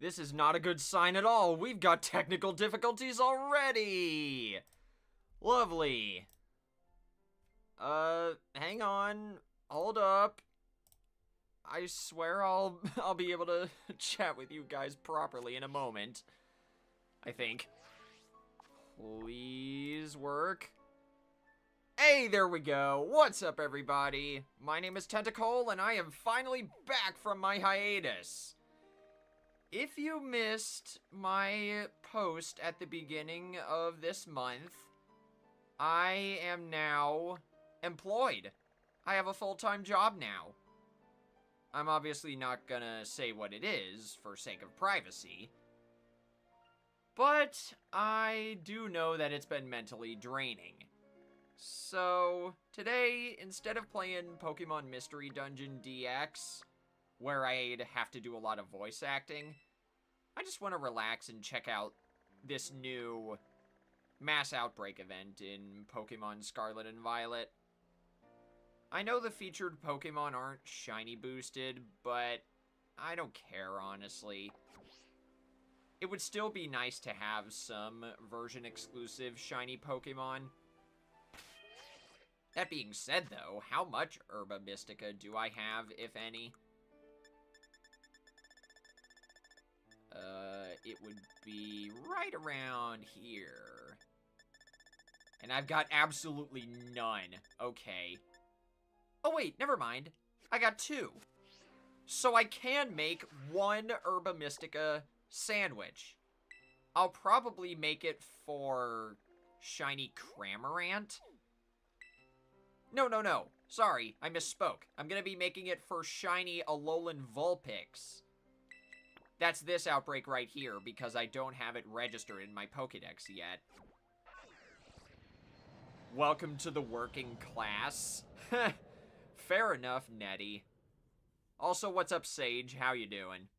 This is not a good sign at all. We've got technical difficulties already. Lovely. Hang on. Hold up. I swear I'll be able to chat with you guys properly in a moment. I think. Please work. Hey, there we go. What's up, everybody? My name is Tentacle, and I am finally back from my hiatus. If you missed my post at the beginning of this month, I am now employed. I have a full-time job now. I'm obviously not gonna say what it is for sake of privacy, but I do know that it's been mentally draining. So, today, instead of playing Pokemon Mystery Dungeon DX, where I'd have to do a lot of voice acting, I just want to relax and check out this new mass outbreak event in Pokemon Scarlet and Violet. I know the featured Pokemon aren't shiny boosted, but I don't care, honestly. It would still be nice to have some version exclusive shiny Pokemon. That being said, though, how much Herba Mystica do I have, if any? It would be right around here. And I've got absolutely none. Okay. Oh, wait, never mind. I got 2. So I can make 1 Herba Mystica sandwich. I'll probably make it for shiny Cramorant. No. Sorry, I misspoke. I'm gonna be making it for shiny Alolan Vulpix. That's this outbreak right here, because I don't have it registered in my Pokédex yet. Welcome to the working class. Fair enough, Nettie. Also, what's up, Sage? How you doing?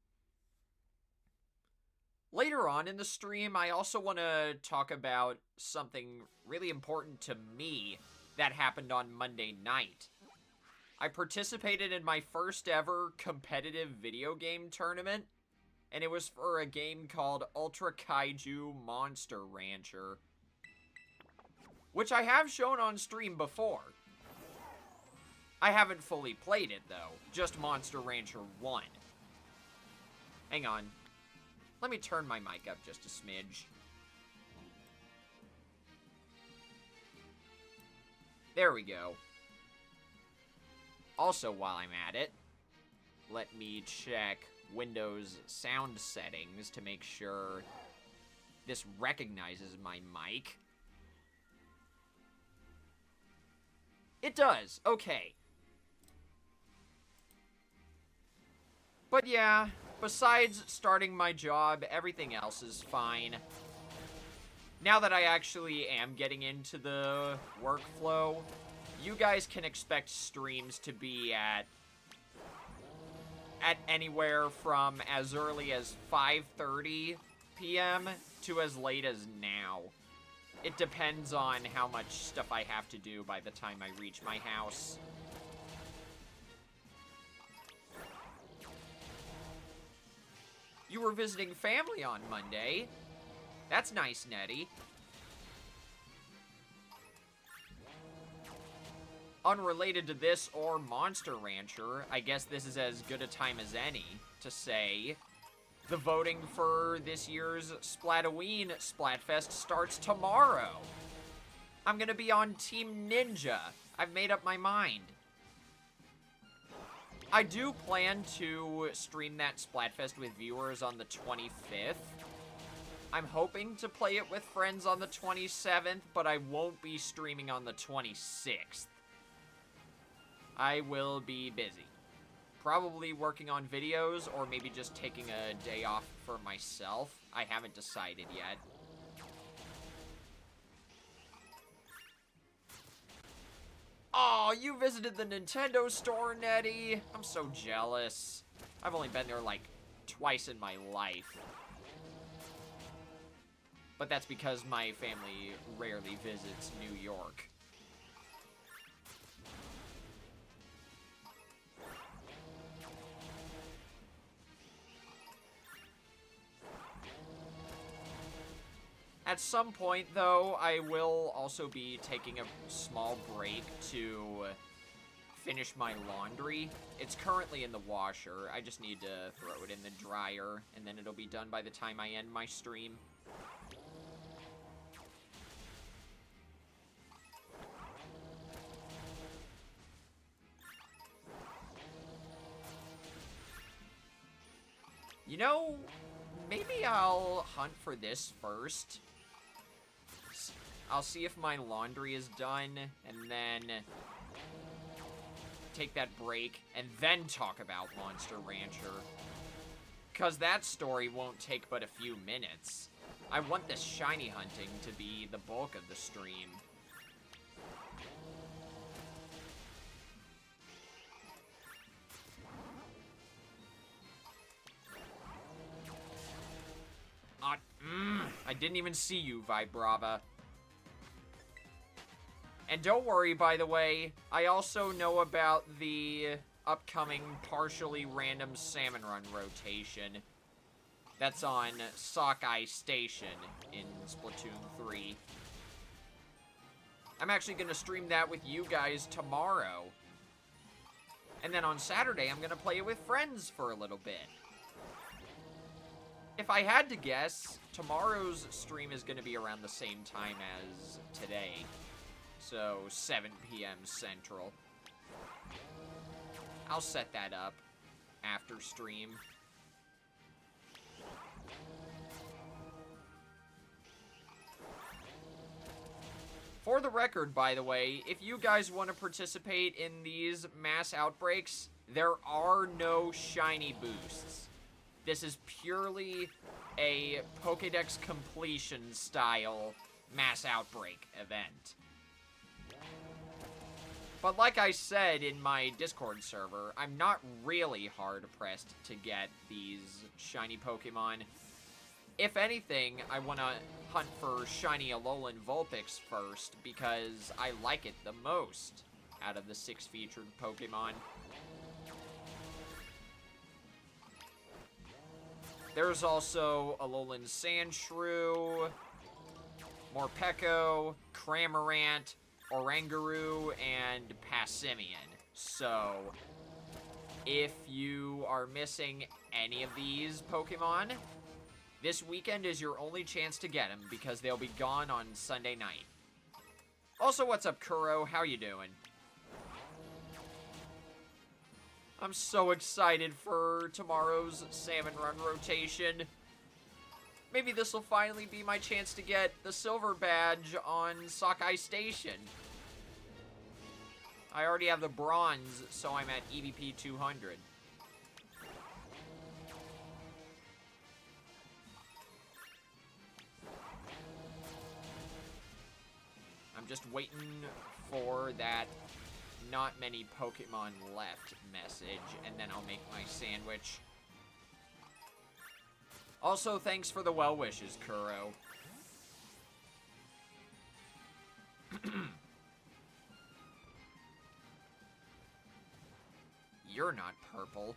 Later on in the stream, I also want to talk about something really important to me that happened on Monday night. I participated in my first ever competitive video game tournament, and it was for a game called Ultra Kaiju Monster Rancher, which I have shown on stream before. I haven't fully played it, though. Just Monster Rancher 1. Hang on. Let me turn my mic up just a smidge. There we go. Also, while I'm at it, let me check Windows sound settings to make sure this recognizes my mic. It does. Okay. But yeah, besides starting my job, everything else is fine. Now that I actually am getting into the workflow, you guys can expect streams to be at anywhere from as early as 5:30 p.m. to as late as now. It depends on how much stuff I have to do by the time I reach my house. You were visiting family on Monday. That's nice, Nettie. Unrelated to this or Monster Rancher, I guess this is as good a time as any to say the voting for this year's Splatoween Splatfest starts tomorrow. I'm gonna be on Team Ninja. I've made up my mind. I do plan to stream that Splatfest with viewers on the 25th. I'm hoping to play it with friends on the 27th, but I won't be streaming on the 26th. I will be busy. Probably working on videos, or maybe just taking a day off for myself. I haven't decided yet. Oh, you visited the Nintendo store, Nettie. I'm so jealous. I've only been there like twice in my life. But that's because my family rarely visits New York. At some point, though, I will also be taking a small break to finish my laundry. It's currently in the washer. I just need to throw it in the dryer, and then it'll be done by the time I end my stream. You know, maybe I'll hunt for this first. I'll see if my laundry is done, and then take that break, and then talk about Monster Rancher. Because that story won't take but a few minutes. I want this shiny hunting to be the bulk of the stream. I didn't even see you, Vibrava. And don't worry, by the way, I also know about the upcoming partially random Salmon Run rotation. That's on Sockeye Station in Splatoon 3. I'm actually going to stream that with you guys tomorrow. And then on Saturday, I'm going to play it with friends for a little bit. If I had to guess, tomorrow's stream is going to be around the same time as today. So, 7 p.m. Central. I'll set that up after stream. For the record, by the way, if you guys want to participate in these mass outbreaks, there are no shiny boosts. This is purely a Pokédex completion style mass outbreak event. But like I said in my Discord server, I'm not really hard-pressed to get these shiny Pokemon. If anything, I want to hunt for shiny Alolan Vulpix first, because I like it the most out of the 6 featured Pokemon. There's also Alolan Sandshrew, Morpeko, Cramorant, Oranguru, and Passimian. So, if you are missing any of these Pokemon, this weekend is your only chance to get them, because they'll be gone on Sunday night. Also, what's up, Kuro? How you doing? I'm so excited for tomorrow's Salmon Run rotation. Maybe this will finally be my chance to get the silver badge on Sockeye Station. I already have the bronze, so I'm at EVP 200. I'm just waiting for that not many Pokemon left message, and then I'll make my sandwich. Also, thanks for the well wishes, Kuro. You're not purple.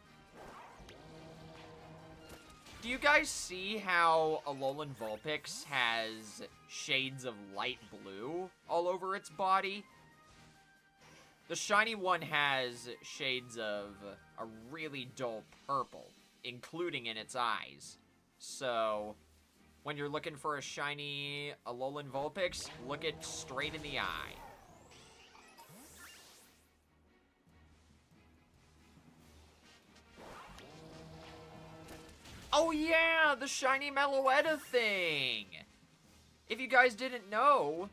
Do you guys see how Alolan Vulpix has shades of light blue all over its body? The shiny one has shades of a really dull purple, including in its eyes. So, when you're looking for a shiny Alolan Vulpix, look it straight in the eye. Oh yeah, the shiny Meloetta thing! If you guys didn't know,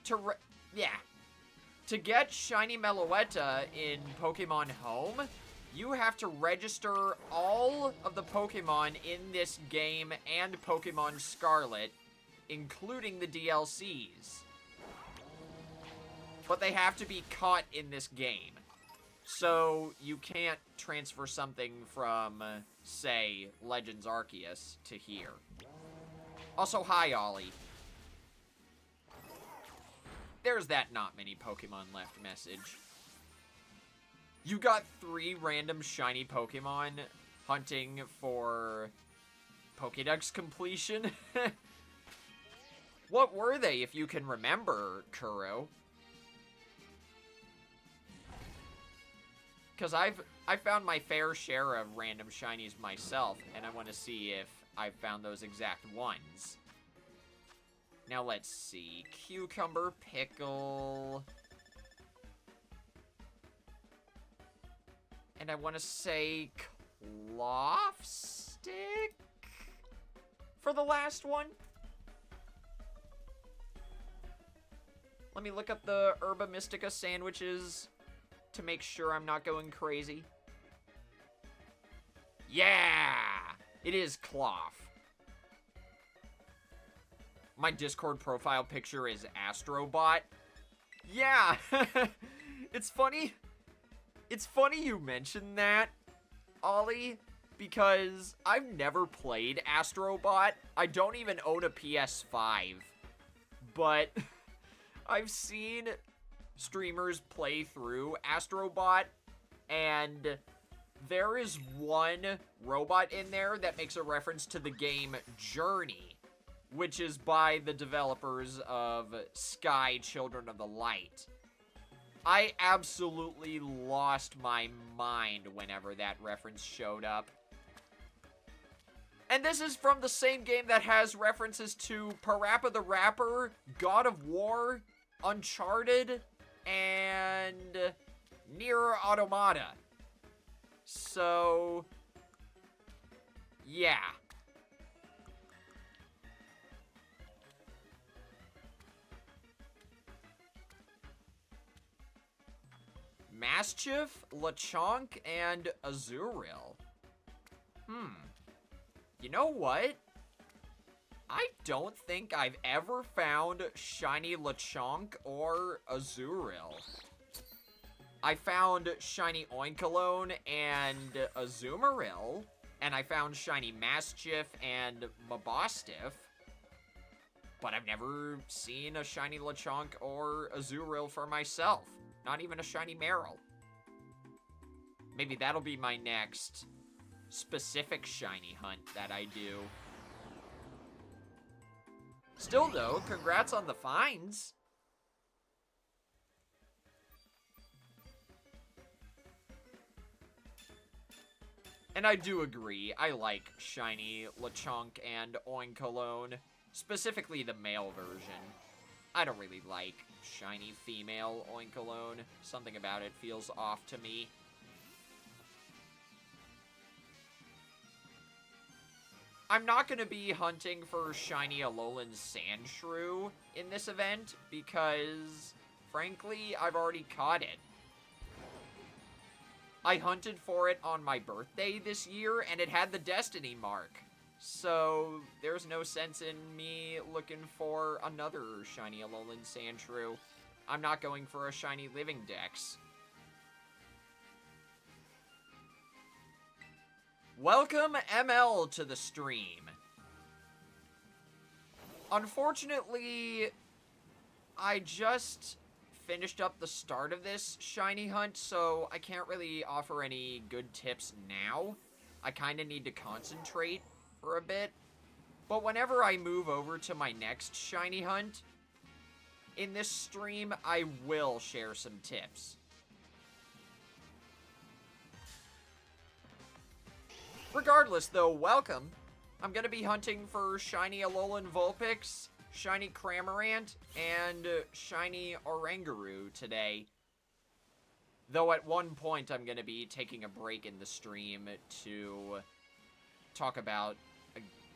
to get shiny Meloetta in Pokemon Home, you have to register all of the Pokemon in this game and Pokemon Scarlet, including the DLCs. But they have to be caught in this game. So you can't transfer something from, say, Legends Arceus to here. Also, hi, Ollie. There's that not many Pokemon left message. You got 3 random shiny Pokemon hunting for Pokédex completion? What were they, if you can remember, Kuro? Because I've found my fair share of random shinies myself, and I want to see if I've found those exact ones. Now let's see. Cucumber, pickle. And I want to say cloth stick for the last one. Let me look up the Herba Mystica sandwiches to make sure I'm not going crazy. Yeah! It is cloth. My Discord profile picture is Astrobot. Yeah! It's funny. It's funny you mentioned that, Ollie, because I've never played Astrobot. I don't even own a PS5. But I've seen streamers play through Astrobot, and there is one robot in there that makes a reference to the game Journey, which is by the developers of Sky Children of the Light. I absolutely lost my mind whenever that reference showed up. And this is from the same game that has references to Parappa the Rapper, God of War, Uncharted, and Nier Automata. So, yeah. Mischief, Lechonk, and Azurill. You know what? I don't think I've ever found Shiny Lechonk or Azurill. I found Shiny Oinkologne and Azumarill, and I found Shiny Mischief and Mabostiff, but I've never seen a Shiny Lechonk or Azurill for myself. Not even a Shiny Marill. Maybe that'll be my next specific shiny hunt that I do. Still though, congrats on the finds. And I do agree, I like Shiny Lechonk and Oinkologne, specifically the male version. I don't really like shiny female Oinkologne. Something about it feels off to me. I'm not going to be hunting for shiny Alolan Sandshrew in this event because, frankly, I've already caught it. I hunted for it on my birthday this year, and it had the Destiny mark. So, there's no sense in me looking for another shiny Alolan Sandshrew. I'm not going for a shiny Living Dex. Welcome, ML, to the stream. Unfortunately, I just finished up the start of this shiny hunt, so I can't really offer any good tips now. I kind of need to concentrate for a bit. But whenever I move over to my next shiny hunt, in this stream, I will share some tips. Regardless, though, welcome. I'm going to be hunting for shiny Alolan Vulpix, shiny Cramorant, and shiny Oranguru today. Though at one point, I'm going to be taking a break in the stream to talk about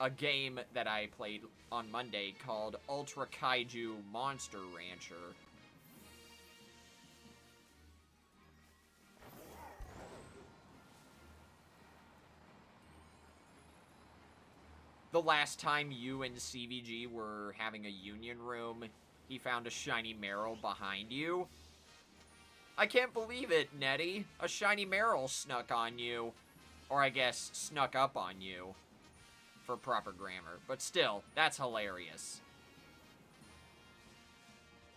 a game that I played on Monday called Ultra Kaiju Monster Rancher. The last time you and CVG were having a union room, he found a shiny Marill behind you. I can't believe it, Nettie. A shiny Marill snuck on you. Or I guess, snuck up on you. For proper grammar. But still, that's hilarious.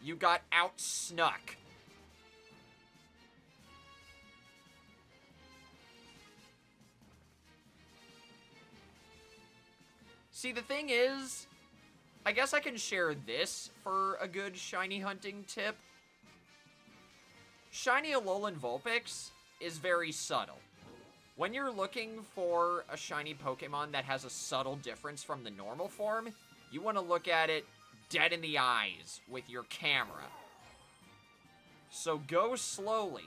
You got out-snuck. See, the thing is, I guess I can share this for a good shiny hunting tip. Shiny Alolan Vulpix is very subtle. When you're looking for a shiny Pokemon that has a subtle difference from the normal form, you want to look at it dead in the eyes with your camera. So go slowly.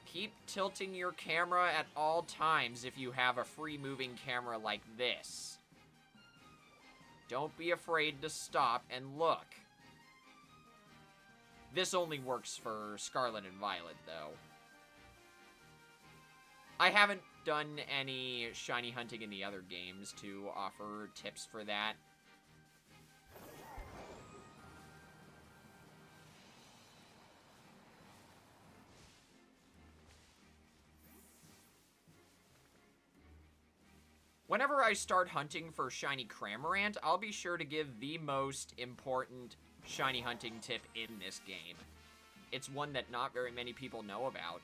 Keep tilting your camera at all times if you have a free-moving camera like this. Don't be afraid to stop and look. This only works for Scarlet and Violet, though. I haven't done any shiny hunting in the other games to offer tips for that. Whenever I start hunting for shiny Cramorant, I'll be sure to give the most important shiny hunting tip in this game. It's one that not very many people know about.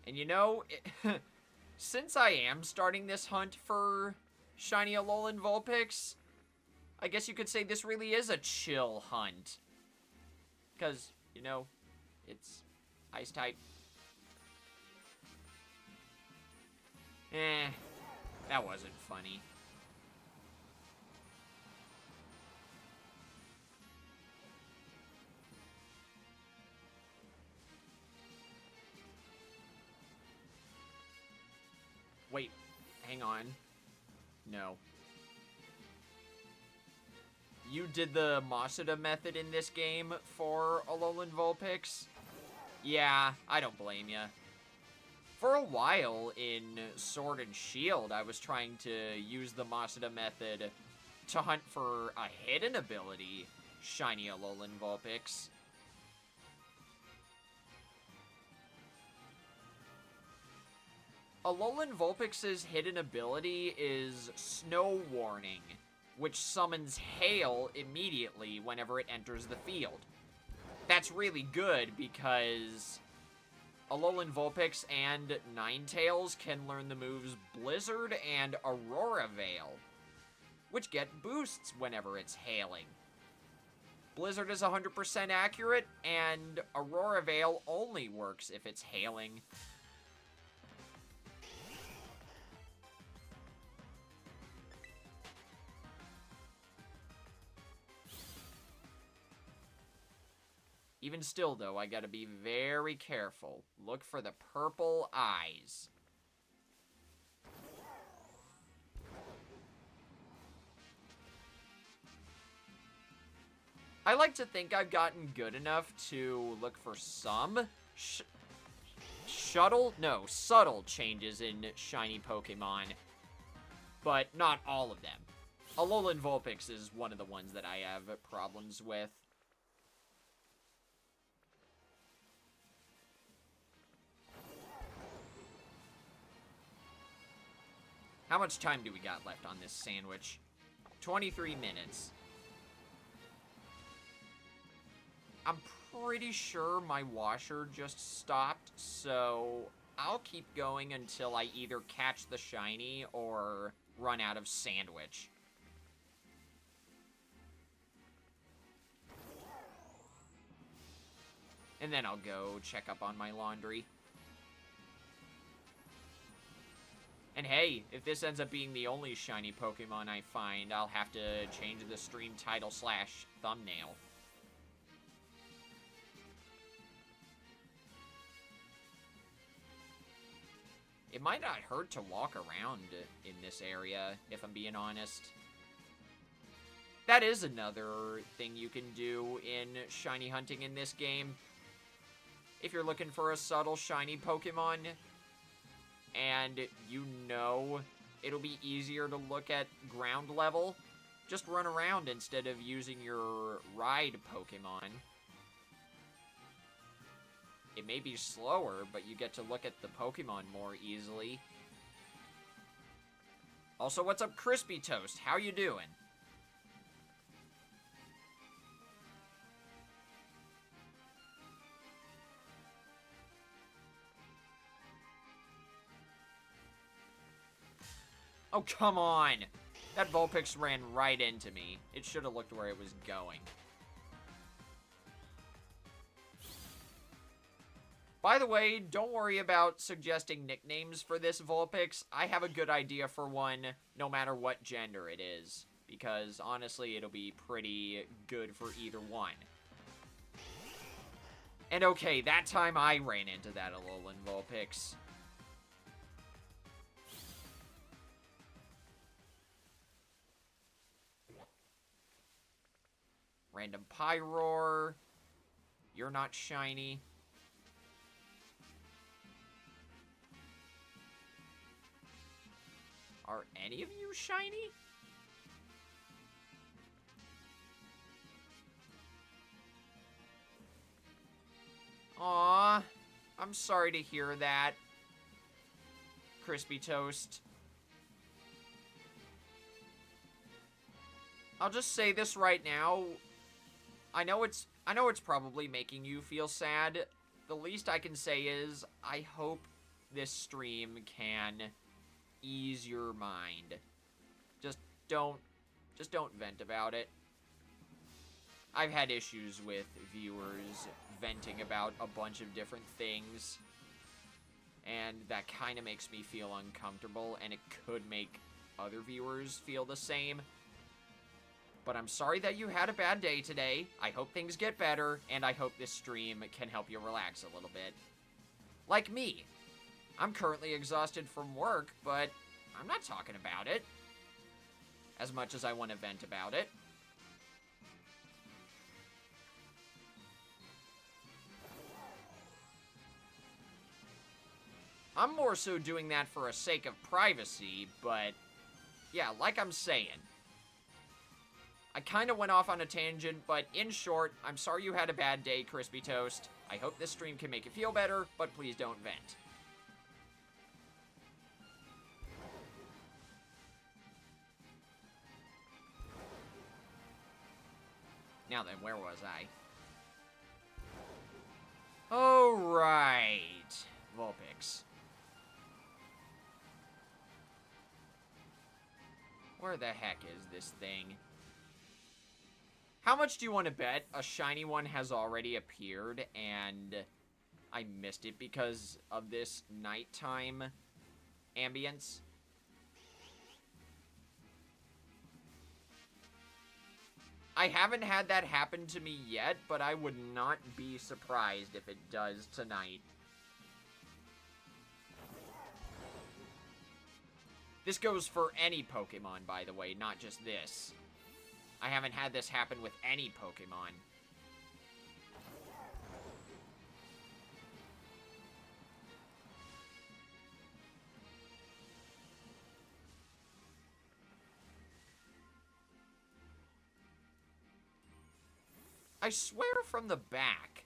And you know, since I am starting this hunt for shiny Alolan Vulpix, I guess you could say this really is a chill hunt. Because, you know, it's ice type. That wasn't funny. Wait, hang on. No. You did the Masuda method in this game for Alolan Vulpix? Yeah, I don't blame ya. For a while in Sword and Shield, I was trying to use the Masuda method to hunt for a hidden ability, shiny Alolan Vulpix. Alolan Vulpix's hidden ability is Snow Warning, which summons Hail immediately whenever it enters the field. That's really good because Alolan Vulpix and Ninetales can learn the moves Blizzard and Aurora Veil, which get boosts whenever it's hailing. Blizzard is 100% accurate, and Aurora Veil only works if it's hailing. Even still, though, I gotta be very careful. Look for the purple eyes. I like to think I've gotten good enough to look for some subtle changes in shiny Pokemon, but not all of them. Alolan Vulpix is one of the ones that I have problems with. How much time do we got left on this sandwich? 23 minutes. I'm pretty sure my washer just stopped, so I'll keep going until I either catch the shiny or run out of sandwich. And then I'll go check up on my laundry. And hey, if this ends up being the only shiny Pokemon I find, I'll have to change the stream title / thumbnail. It might not hurt to walk around in this area, if I'm being honest. That is another thing you can do in shiny hunting in this game. If you're looking for a subtle shiny Pokemon, and you know it'll be easier to look at ground level, just run around instead of using your ride Pokemon. It may be slower, but you get to look at the Pokemon more easily. Also, what's up, Crispy Toast? How you doing? Oh, come on! That Vulpix ran right into me. It should have looked where it was going. By the way, don't worry about suggesting nicknames for this Vulpix. I have a good idea for one, no matter what gender it is. Because, honestly, it'll be pretty good for either one. And okay, that time I ran into that Alolan Vulpix. Random Pyroar. You're not shiny. Are any of you shiny? Aw, I'm sorry to hear that, Crispy Toast. I'll just say this right now. I know it's probably making you feel sad. The least I can say is I hope this stream can ease your mind. Just don't vent about it. I've had issues with viewers venting about a bunch of different things, and that kind of makes me feel uncomfortable, and it could make other viewers feel the same. But I'm sorry that you had a bad day today. I hope things get better, and I hope this stream can help you relax a little bit. Like me. I'm currently exhausted from work, but I'm not talking about it as much as I want to vent about it. I'm more so doing that for a sake of privacy, but yeah, like I'm saying. I kind of went off on a tangent, but in short, I'm sorry you had a bad day, Crispy Toast. I hope this stream can make you feel better, but please don't vent. Now then, where was I? Oh, right. Vulpix. Where the heck is this thing? How much do you want to bet a shiny one has already appeared and I missed it because of this nighttime ambience? I haven't had that happen to me yet, but I would not be surprised if it does tonight. This goes for any Pokemon, by the way, not just this. I haven't had this happen with any Pokemon. I swear from the back,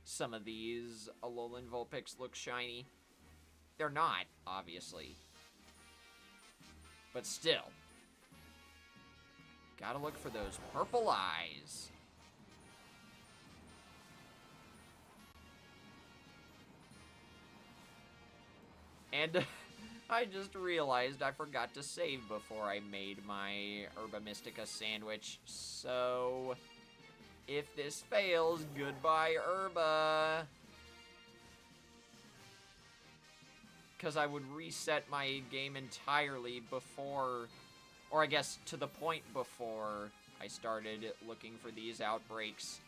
some of these Alolan Vulpix look shiny. They're not, obviously. But still. Gotta look for those purple eyes. And I just realized I forgot to save before I made my Herba Mystica sandwich. So, if this fails, goodbye Herba. Because I would reset my game entirely before, or I guess to the point before I started looking for these outbreaks.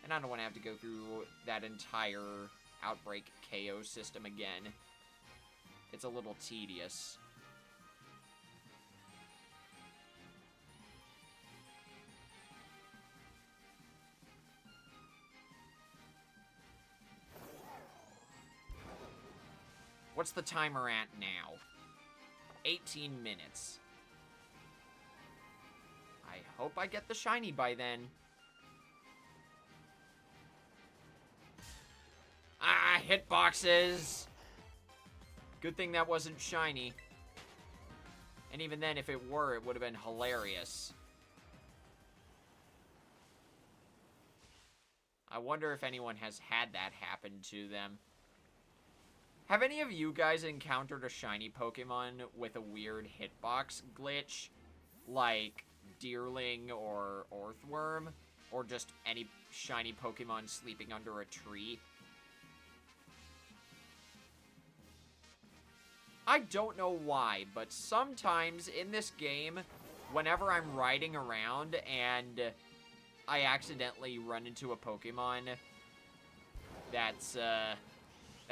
And I don't want to have to go through that entire outbreak KO system again. It's a little tedious. What's the timer at now? 18 minutes. I hope I get the shiny by then. hitboxes. Good thing that wasn't shiny. And even then, if it were, it would have been hilarious. I wonder if anyone has had that happen to them. Have any of you guys encountered a shiny Pokemon with a weird hitbox glitch? Like Deerling or Orthworm? Or just any shiny Pokemon sleeping under a tree? I don't know why, but sometimes in this game, whenever I'm riding around and I accidentally run into a Pokemon that's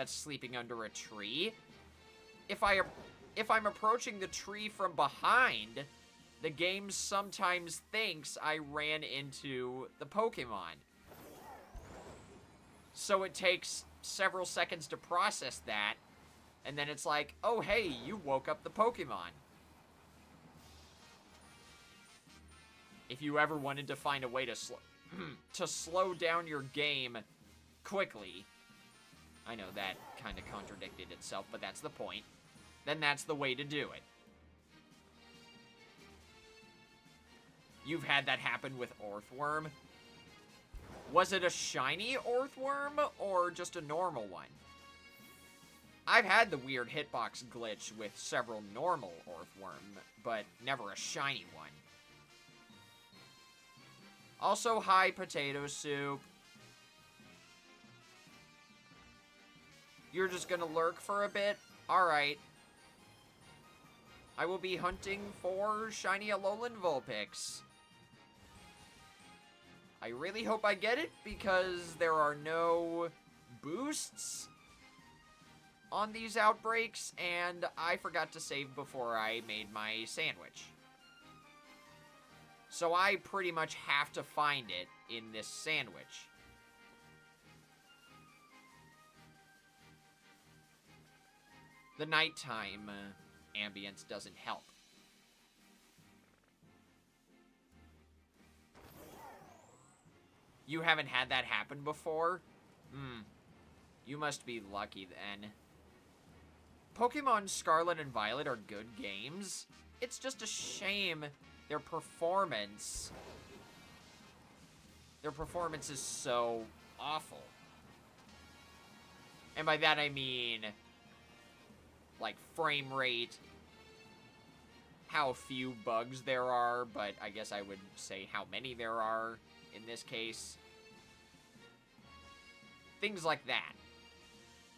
sleeping under a tree, if I'm approaching the tree from behind, the game sometimes thinks I ran into the Pokemon. So it takes several seconds to process that, and then it's like, oh hey, you woke up the Pokemon. If you ever wanted to find a way to slow down your game quickly, I know that kind of contradicted itself, but that's the point, then that's the way to do it. You've had that happen with Orthworm. Was it a shiny Orthworm or just a normal one? I've had the weird hitbox glitch with several normal Orthworm, but never a shiny one. Also, hi, Potato Soup. You're just gonna lurk for a bit? Alright. I will be hunting for shiny Alolan Vulpix. I really hope I get it, because there are no boosts on these outbreaks, and I forgot to save before I made my sandwich. So I pretty much have to find it in this sandwich. The nighttime ambience doesn't help. You haven't had that happen before? You must be lucky then. Pokemon Scarlet and Violet are good games. It's just a shame their performance is so awful. And by that I mean, like, frame rate, how few bugs there are, but I guess I would say how many there are in this case. Things like that.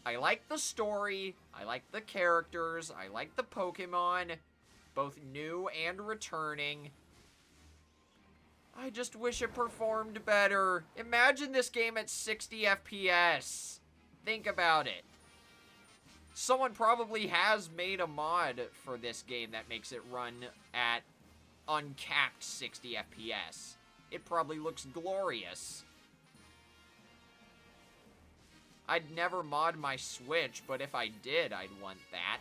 I like the story, I like the characters, I like the Pokemon, both new and returning. I just wish it performed better. Imagine this game at 60 FPS. Think about it. Someone probably has made a mod for this game that makes it run at uncapped 60 FPS. It probably looks glorious. I'd never mod my Switch, but if I did, I'd want that.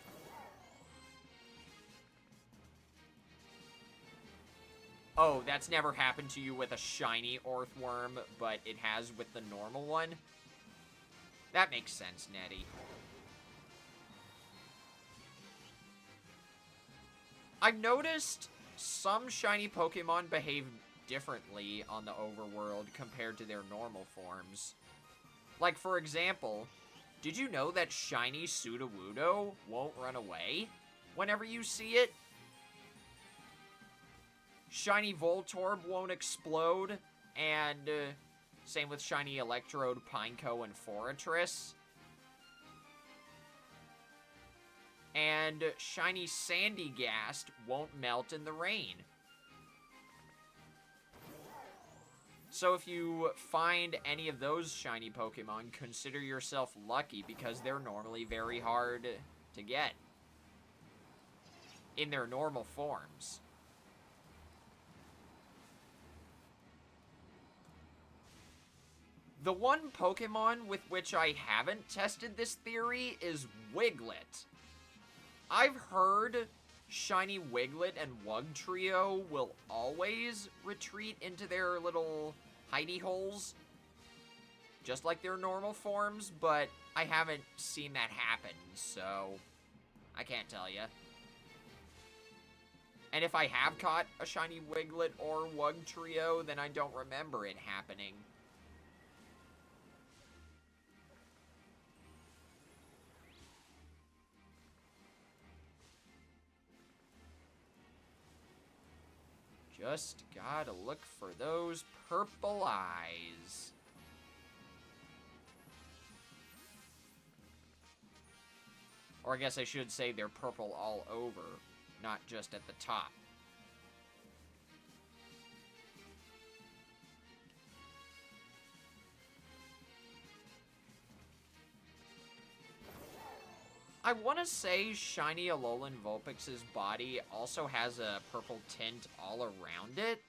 Oh, that's never happened to you with a shiny Orthworm, but it has with the normal one? That makes sense, Nettie. I've noticed some shiny Pokemon behave differently on the overworld compared to their normal forms. Like, for example, did you know that shiny Sudowoodo won't run away whenever you see it? Shiny Voltorb won't explode, and same with shiny Electrode, Pineco, and Forretress. And shiny Sandygast won't melt in the rain. So if you find any of those shiny Pokemon, consider yourself lucky, because they're normally very hard to get in their normal forms. The one Pokemon with which I haven't tested this theory is Wiglet. I've heard shiny Wiglet and Wugtrio will always retreat into their little hidey holes. just like their normal forms, but I haven't seen that happen, so I can't tell you. And if I have caught a shiny Wiglet or Wugtrio, then I don't remember it happening. Just gotta look for those purple eyes. Or I guess I should say they're purple all over, not just at the top. I want to say shiny Alolan Vulpix's body also has a purple tint all around it.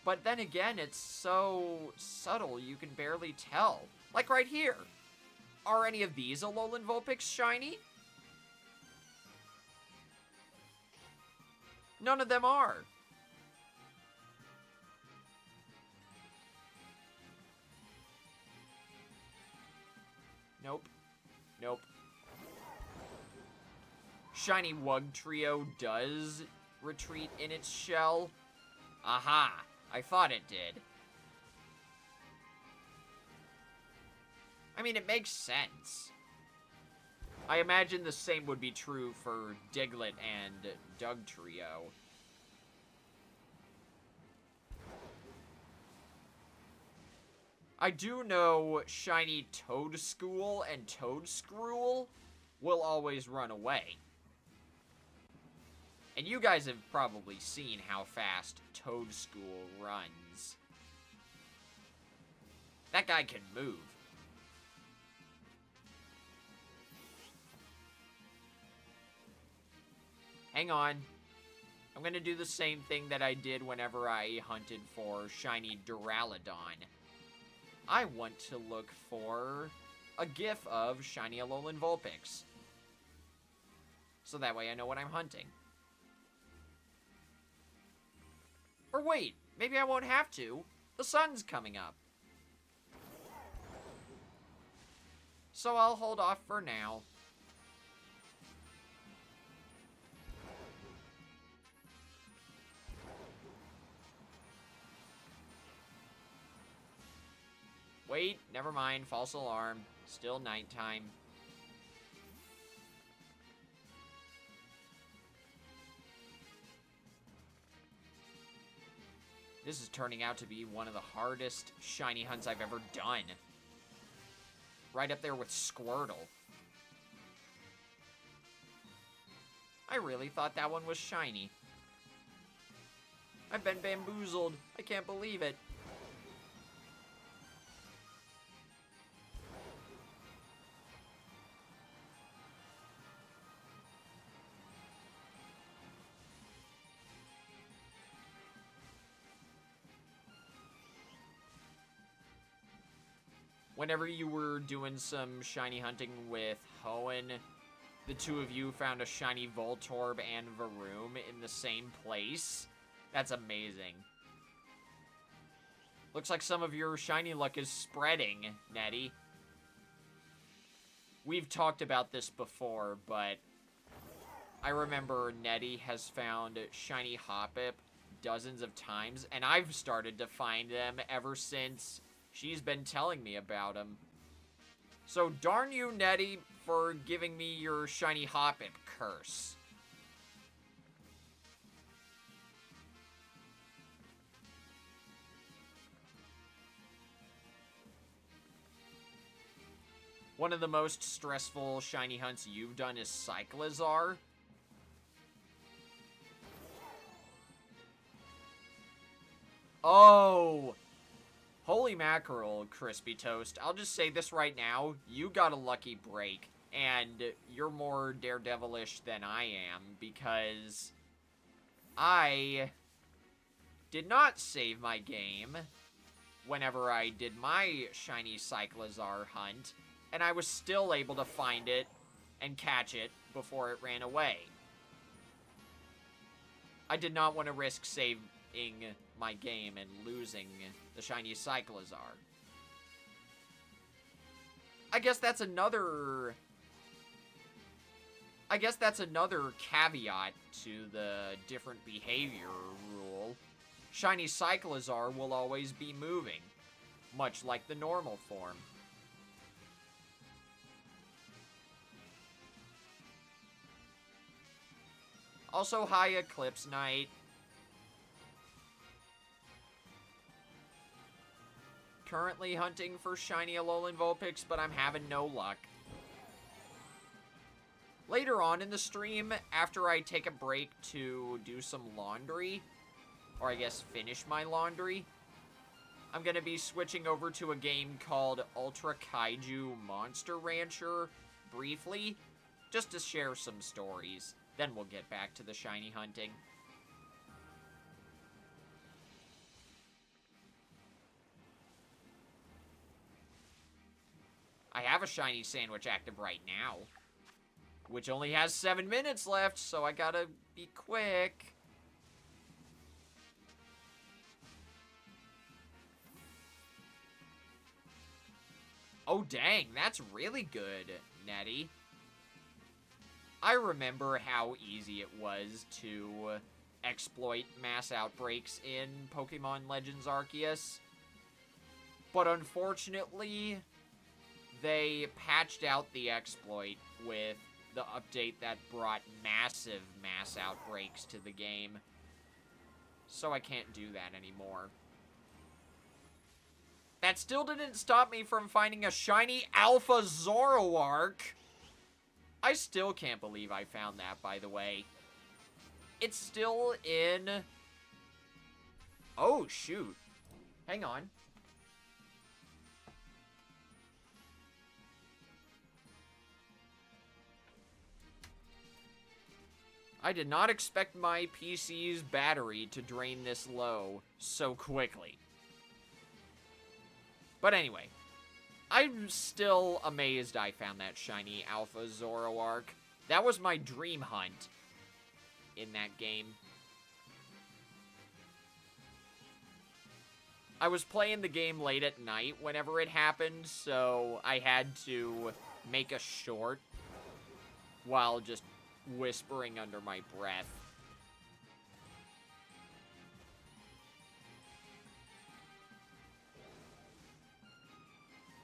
But then again, it's so subtle you can barely tell. Like right here. Are any of these Alolan Vulpix shiny? None of them are. Nope. Nope. Shiny Wugtrio does retreat in its shell. Aha! I thought it did. I mean, it makes sense. I imagine the same would be true for Diglett and Dugtrio. I do know shiny Toedscool and Toedscruel will always run away. And you guys have probably seen how fast Toedscool runs. That guy can move. Hang on. I'm gonna do the same thing that I did whenever I hunted for shiny Duraludon. I want to look for a gif of shiny Alolan Vulpix. So that way I know what I'm hunting. Or wait, maybe I won't have to. The sun's coming up. So I'll hold off for now. Wait, never mind, false alarm. Still nighttime. This is turning out to be one of the hardest shiny hunts I've ever done. Right up there with Squirtle. I really thought that one was shiny. I've been bamboozled. I can't believe it. Whenever you were doing some shiny hunting with Hoenn, the two of you found a shiny Voltorb and Varoom in the same place. That's amazing. Looks like some of your shiny luck is spreading, Nettie. We've talked about this before, but I remember Nettie has found shiny Hoppip dozens of times, and I've started to find them ever since she's been telling me about them. So darn you, Nettie, for giving me your shiny Hoppip curse. One of the most stressful shiny hunts you've done is Cyclizar. Oh! Holy mackerel, Crispy Toast. I'll just say this right now. You got a lucky break, and you're more daredevilish than I am, because I did not save my game whenever I did my shiny Cyclizar hunt, and I was still able to find it and catch it before it ran away. I did not want to risk saving my game and losing the shiny Cyclizar. I guess that's another caveat to the different behavior rule. Shiny Cyclizar will always be moving, much like the normal form. Also, hi, Eclipse Knight. Currently hunting for shiny Alolan Vulpix, but I'm having no luck. Later on in the stream, after I take a break to do some laundry, or I guess finish my laundry, I'm going to be switching over to a game called Ultra Kaiju Monster Rancher briefly, just to share some stories. Then we'll get back to the shiny hunting. I have a shiny sandwich active right now, which only has 7 minutes left, so I gotta be quick. Oh dang, that's really good, Nettie. I remember how easy it was to exploit mass outbreaks in Pokemon Legends Arceus. But unfortunately, they patched out the exploit with the update that brought massive mass outbreaks to the game. So I can't do that anymore. That still didn't stop me from finding a shiny Alpha Zoroark. I still can't believe I found that, by the way. It's still in... Oh, shoot. Hang on. I did not expect my PC's battery to drain this low so quickly. But anyway, I'm still amazed I found that shiny Alpha Zoroark. That was my dream hunt in that game. I was playing the game late at night whenever it happened, so I had to make a short while just whispering under my breath.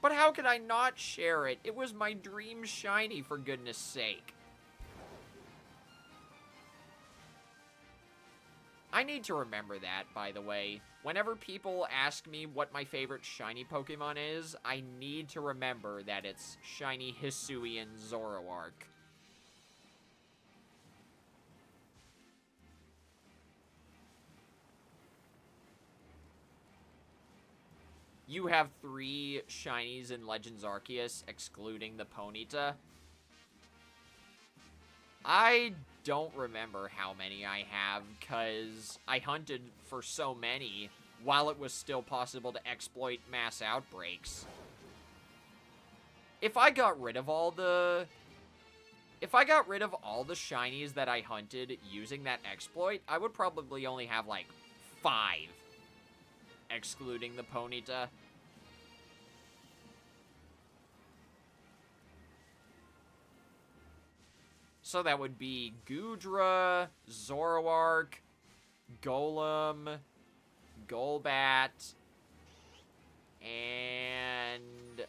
But how could I not share it? It was my dream shiny, for goodness sake. I need to remember that, by the way. Whenever people ask me what my favorite shiny Pokemon is, I need to remember that it's shiny Hisuian Zoroark. You have 3 shinies in Legends Arceus, excluding the Ponyta. I don't remember how many I have, because I hunted for so many while it was still possible to exploit mass outbreaks. If I got rid of all the shinies that I hunted using that exploit, I would probably only have like 5. Excluding the Ponyta. So that would be Goodra, Zoroark, Golem, Golbat, and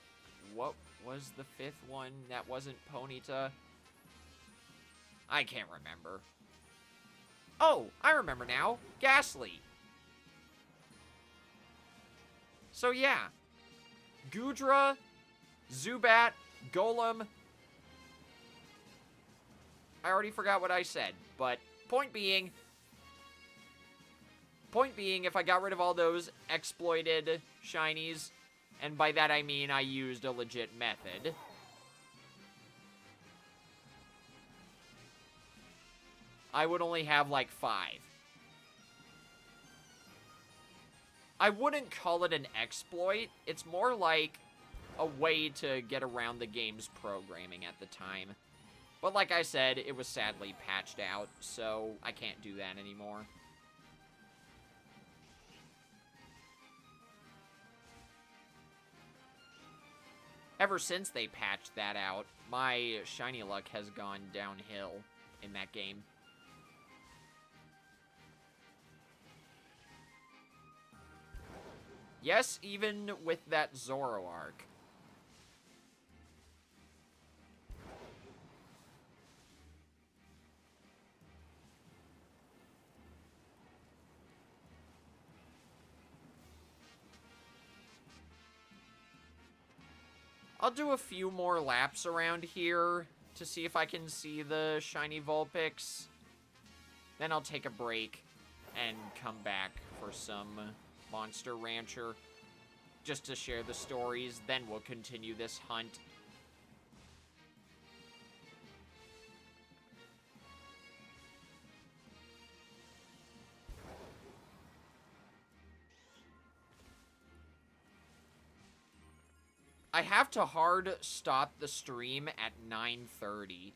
what was the 5th one that wasn't Ponyta? I can't remember. Oh, I remember now. Ghastly. So yeah, Goodra, Zubat, Golem. I already forgot what I said, but point being, if I got rid of all those exploited shinies, and by that I mean I used a legit method, I would only have like 5. I wouldn't call it an exploit. It's more like a way to get around the game's programming at the time. But like I said, it was sadly patched out, so I can't do that anymore. Ever since they patched that out, my shiny luck has gone downhill in that game. Yes, even with that Zoroark. I'll do a few more laps around here to see if I can see the shiny Vulpix. Then I'll take a break and come back for some Monster Rancher just to share the stories. Then we'll continue this hunt. I have to hard stop the stream at 9:30.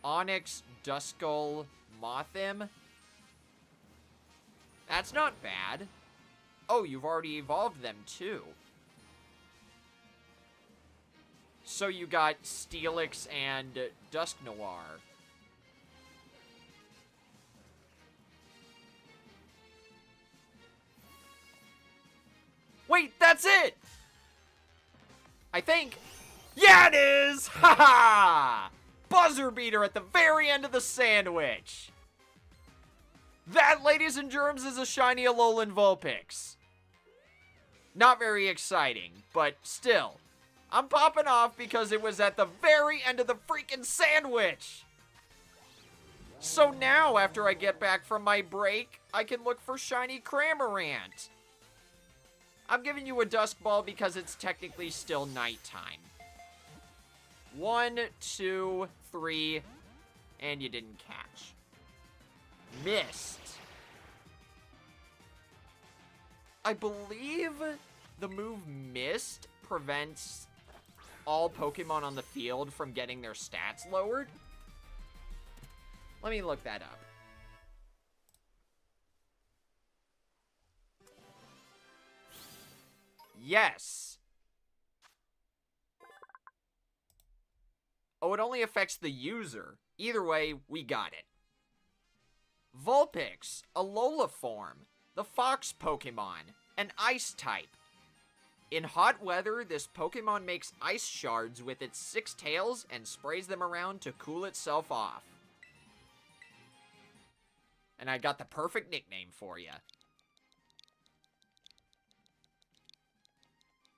Onyx, Duskull, Mothim. That's not bad. Oh, you've already evolved them too. So you got Steelix and Dusknoir. Wait, that's it! I think. Yeah, it is! Ha-ha! Buzzer beater at the very end of the sandwich. That, ladies and germs, is a shiny Alolan Vulpix. Not very exciting, but still. I'm popping off because it was at the very end of the freaking sandwich. So now, after I get back from my break, I can look for shiny Cramorant. I'm giving you a Dusk Ball because it's technically still nighttime. 1, 2, 3, and you didn't catch. Missed. I believe the move Mist prevents all Pokemon on the field from getting their stats lowered. Let me look that up. Yes. Oh, it only affects the user. Either way, we got it. Vulpix, Alola form, the fox Pokemon, an ice type. In hot weather, this Pokemon makes ice shards with its 6 tails and sprays them around to cool itself off. And I got the perfect nickname for you.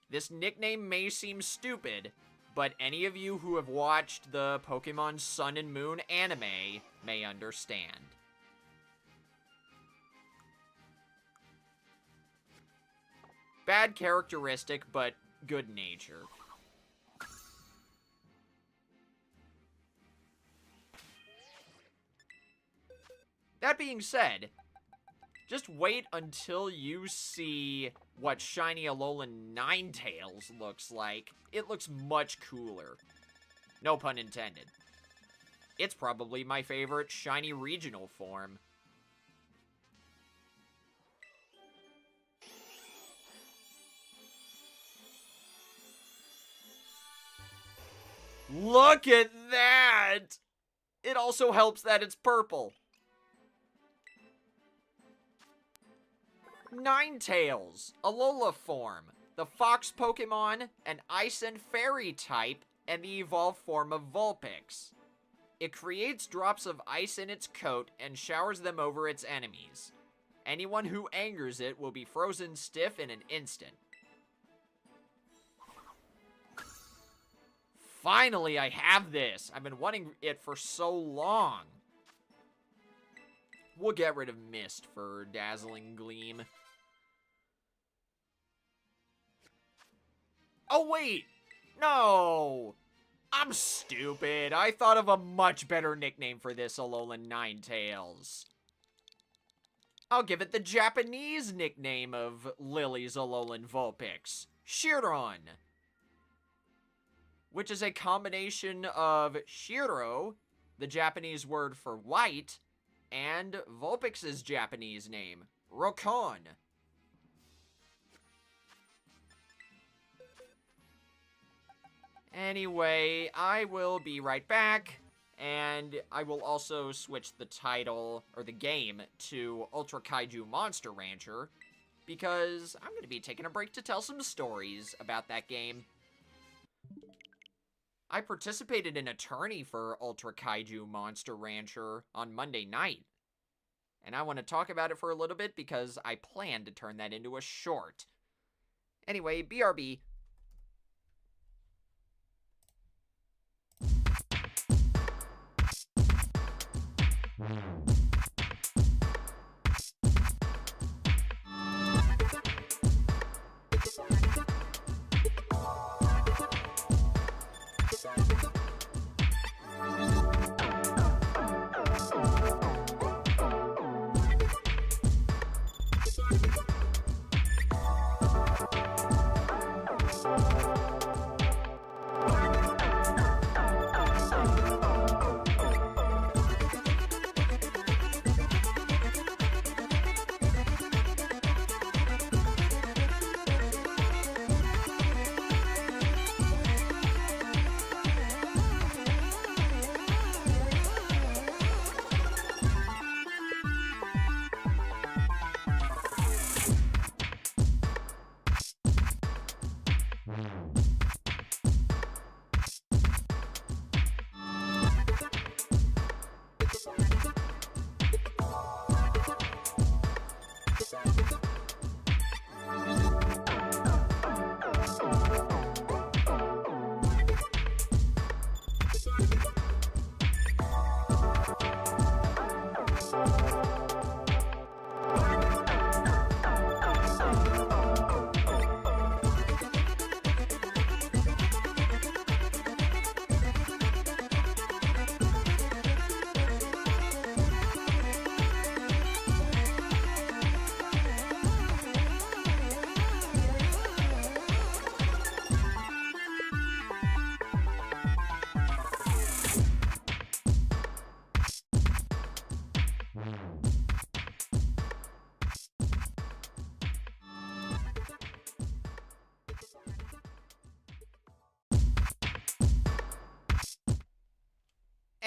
This nickname may seem stupid, but any of you who have watched the Pokemon Sun and Moon anime may understand. Bad characteristic, but good nature. That being said, just wait until you see what shiny Alolan Ninetales looks like. It looks much cooler. No pun intended. It's probably my favorite shiny regional form. Look at that! It also helps that it's purple. Ninetales, Alola form, the fox Pokemon, an ice and fairy type, and the evolved form of Vulpix. It creates drops of ice in its coat and showers them over its enemies. Anyone who angers it will be frozen stiff in an instant. Finally, I have this! I've been wanting it for so long. We'll get rid of Mist for Dazzling Gleam. Oh, wait! No! I'm stupid. I thought of a much better nickname for this Alolan Ninetales. I'll give it the Japanese nickname of Lily's Alolan Vulpix, Chiron. Which is a combination of Shiro, the Japanese word for white, and Vulpix's Japanese name, Rokon. Anyway, I will be right back, and I will also switch the title, or the game, to Ultra Kaiju Monster Rancher, because I'm going to be taking a break to tell some stories about that game. I participated in a tourney for Ultra Kaiju Monster Rancher on Monday night, and I want to talk about it for a little bit because I plan to turn that into a short. Anyway, BRB.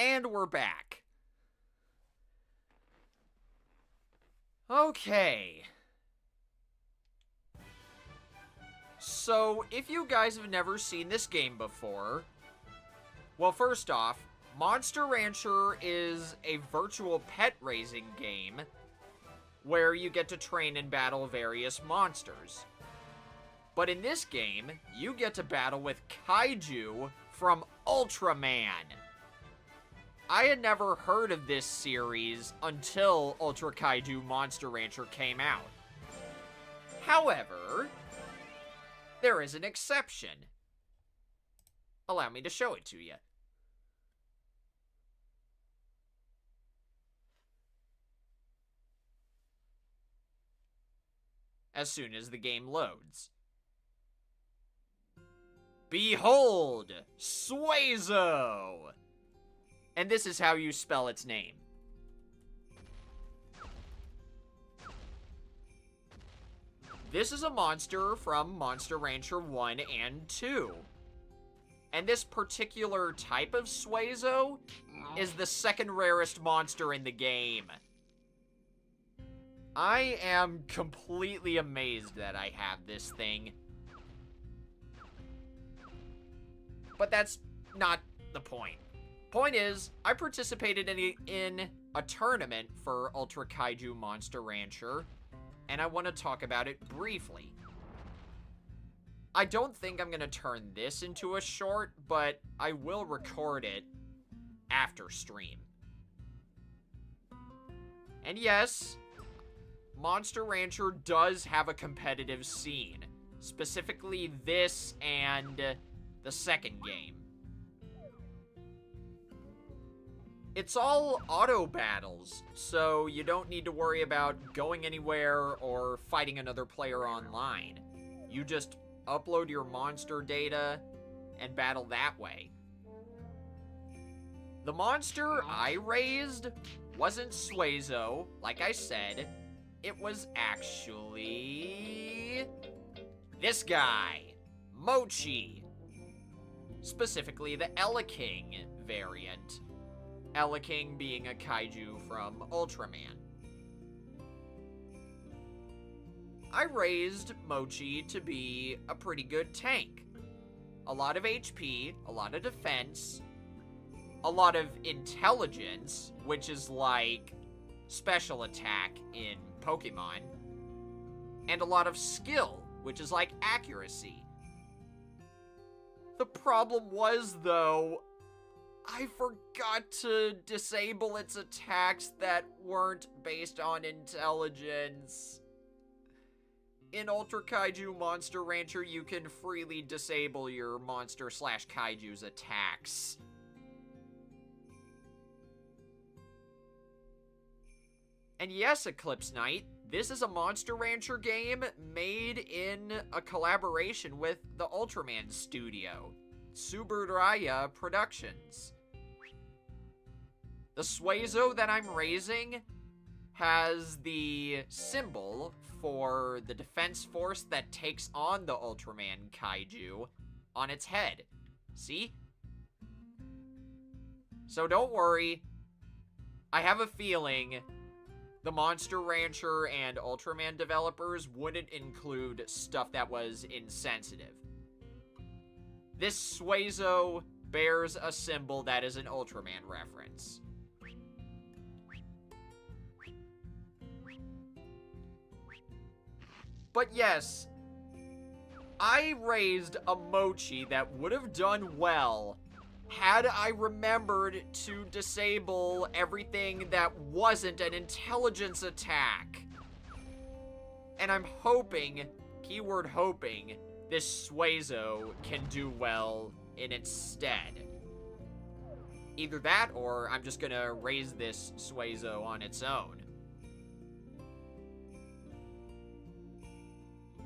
And we're back. Okay. So, if you guys have never seen this game before, well, first off, Monster Rancher is a virtual pet raising game where you get to train and battle various monsters. But in this game, you get to battle with Kaiju from Ultraman. I had never heard of this series until Ultra Kaiju Monster Rancher came out. However, there is an exception. Allow me to show it to you. As soon as the game loads. Behold, Suezo! And this is how you spell its name. This is a monster from Monster Rancher 1 and 2. And this particular type of Suezo is the second rarest monster in the game. I am completely amazed that I have this thing. But that's not the point. Point is, I participated in a tournament for Ultra Kaiju Monster Rancher, and I want to talk about it briefly. I don't think I'm going to turn this into a short, but I will record it after stream. And yes, Monster Rancher does have a competitive scene, specifically this and the second game. It's all auto battles, so you don't need to worry about going anywhere or fighting another player online. You just upload your monster data and battle that way. The monster I raised wasn't Suezo, like I said. it was actually this guy, Mochi. Specifically the King variant. King being a kaiju from Ultraman. I raised Mochi to be a pretty good tank. A lot of HP, a lot of defense, a lot of intelligence, which is like special attack in Pokemon, and a lot of skill, which is like accuracy. The problem was, though, I forgot to disable its attacks that weren't based on intelligence. In Ultra Kaiju Monster Rancher, you can freely disable your monster/kaiju's attacks. And yes, Eclipse Knight, this is a Monster Rancher game made in a collaboration with the Ultraman studio, Suburaya Productions. The Suezo that I'm raising has the symbol for the defense force that takes on the Ultraman kaiju on its head. See? So don't worry. I have a feeling the Monster Rancher and Ultraman developers wouldn't include stuff that was insensitive. This Suezo bears a symbol that is an Ultraman reference. But yes, I raised a Mochi that would have done well had I remembered to disable everything that wasn't an intelligence attack. And I'm hoping, keyword hoping, this Suezo can do well in its stead. Either that, or I'm just gonna raise this Suezo on its own.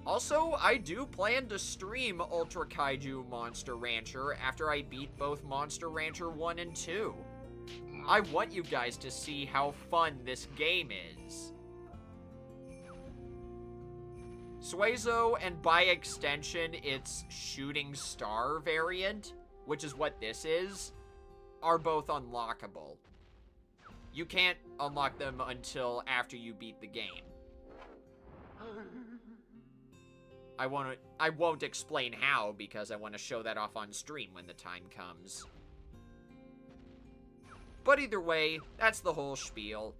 Also, I do plan to stream Ultra Kaiju Monster Rancher after I beat both Monster Rancher 1 and 2. I want you guys to see how fun this game is. Suezo, and by extension its Shooting Star variant, which is what this is, are both unlockable. You can't unlock them until after you beat the game. I won't explain how, because I want to show that off on stream when the time comes. But either way, that's the whole spiel.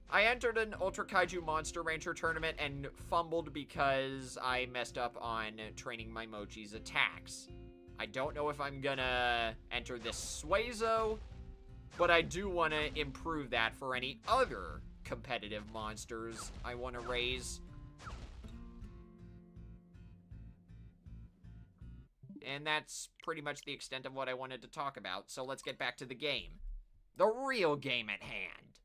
I entered an Ultra Kaiju Monster Rancher tournament and fumbled because I messed up on training my Mochi's attacks. I don't know if I'm gonna enter this Suezo, but I do want to improve that for any other competitive monsters I want to raise. And that's pretty much the extent of what I wanted to talk about, so let's get back to the game. The real game at hand.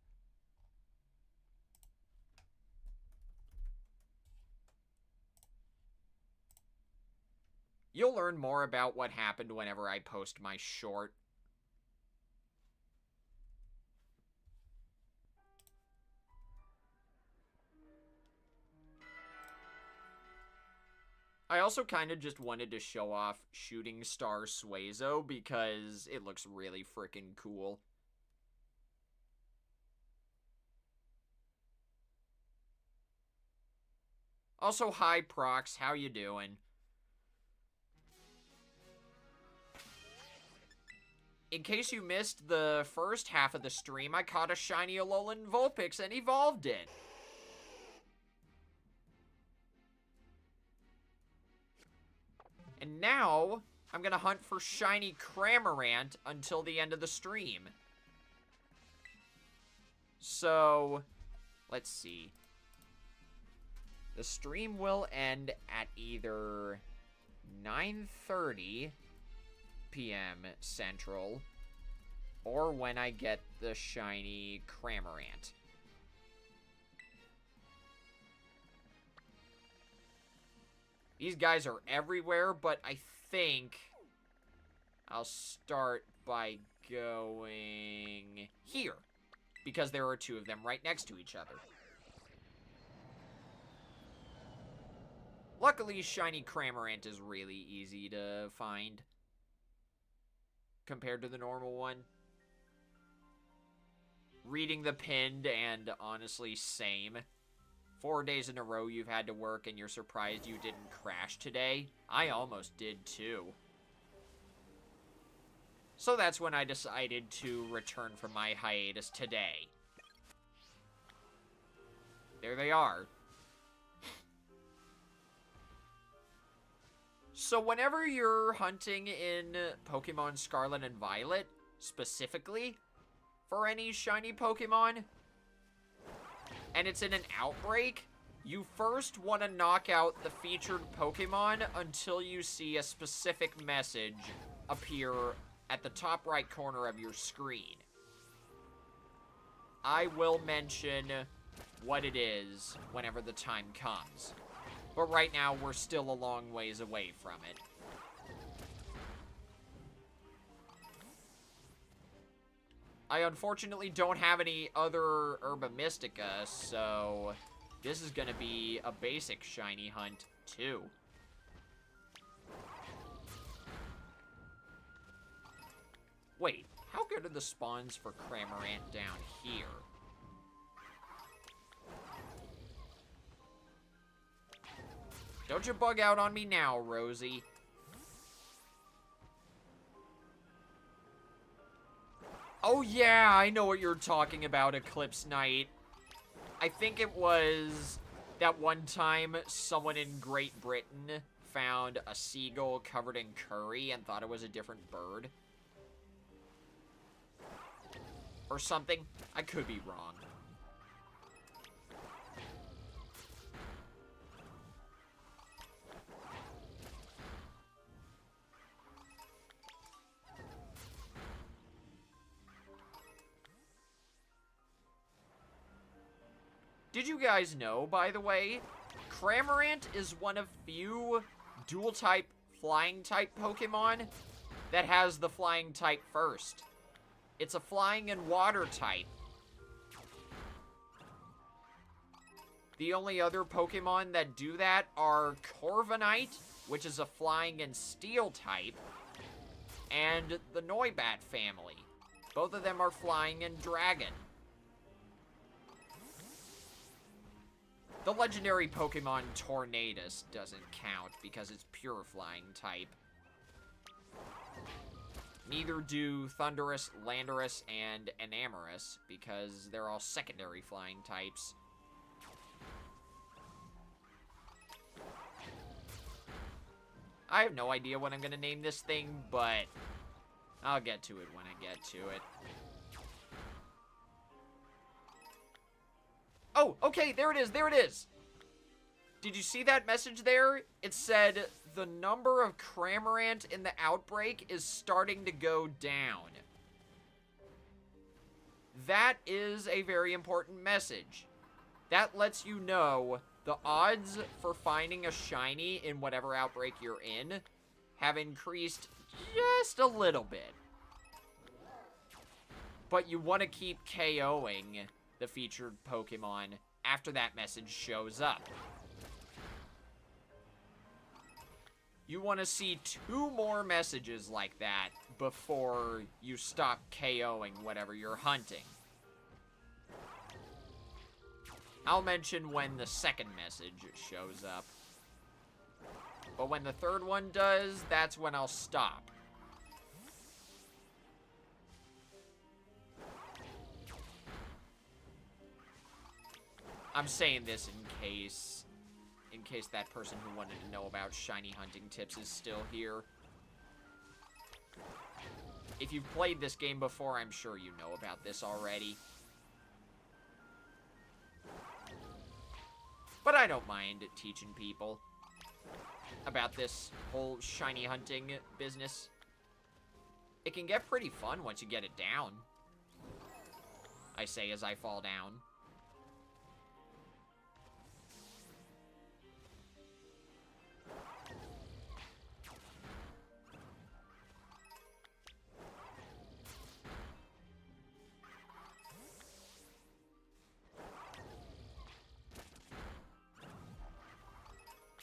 You'll learn more about what happened whenever I post my short. I also kind of just wanted to show off Shooting Star Suezo because it looks really freaking cool. Also, hi Prox, how you doing? In case you missed the first half of the stream, I caught a shiny Alolan Vulpix and evolved it. And now, I'm gonna hunt for shiny Cramorant until the end of the stream. So, let's see. The stream will end at either 9:30 p.m. Central, or when I get the shiny Cramorant. These guys are everywhere, but I think I'll start by going here, because there are two of them right next to each other. Luckily, shiny Cramorant is really easy to find compared to the normal one. Reading the pinned, and honestly, same. 4 days in a row you've had to work and you're surprised you didn't crash today. I almost did too. So that's when I decided to return from my hiatus today. There they are. So whenever you're hunting in Pokemon Scarlet and Violet, specifically, for any shiny Pokemon, and it's in an outbreak, you first want to knock out the featured Pokemon until you see a specific message appear at the top right corner of your screen. I will mention what it is whenever the time comes. But right now, we're still a long ways away from it. I unfortunately don't have any other Herba Mystica, so this is gonna be a basic shiny hunt, too. Wait, how good are the spawns for Cramorant down here? Don't you bug out on me now, Rosie. Oh yeah, I know what you're talking about, Eclipse Knight. I think it was that one time someone in Great Britain found a seagull covered in curry and thought it was a different bird. Or something. I could be wrong. Did you guys know, by the way, Cramorant is one of few dual-type, flying-type Pokemon that has the flying type first. It's a flying and water type. The only other Pokemon that do that are Corviknight, which is a flying and steel type, and the Noibat family. Both of them are flying and dragon. The legendary Pokemon Tornadus doesn't count because it's pure flying type. Neither do Thundurus, Landorus, and Enamorus because they're all secondary flying types. I have no idea what I'm going to name this thing, but I'll get to it when I get to it. Oh, okay, there it is, there it is. Did you see that message there? It said, the number of Cramorant in the outbreak is starting to go down. That is a very important message. That lets you know the odds for finding a shiny in whatever outbreak you're in have increased just a little bit. But you want to keep KOing the featured Pokemon after that message shows up. You want to see 2 more messages like that before you stop KOing whatever you're hunting. I'll mention when the second message shows up. But when the third one does, that's when I'll stop. I'm saying this in case that person who wanted to know about shiny hunting tips is still here. If you've played this game before, I'm sure you know about this already. But I don't mind teaching people about this whole shiny hunting business. It can get pretty fun once you get it down. I say as I fall down.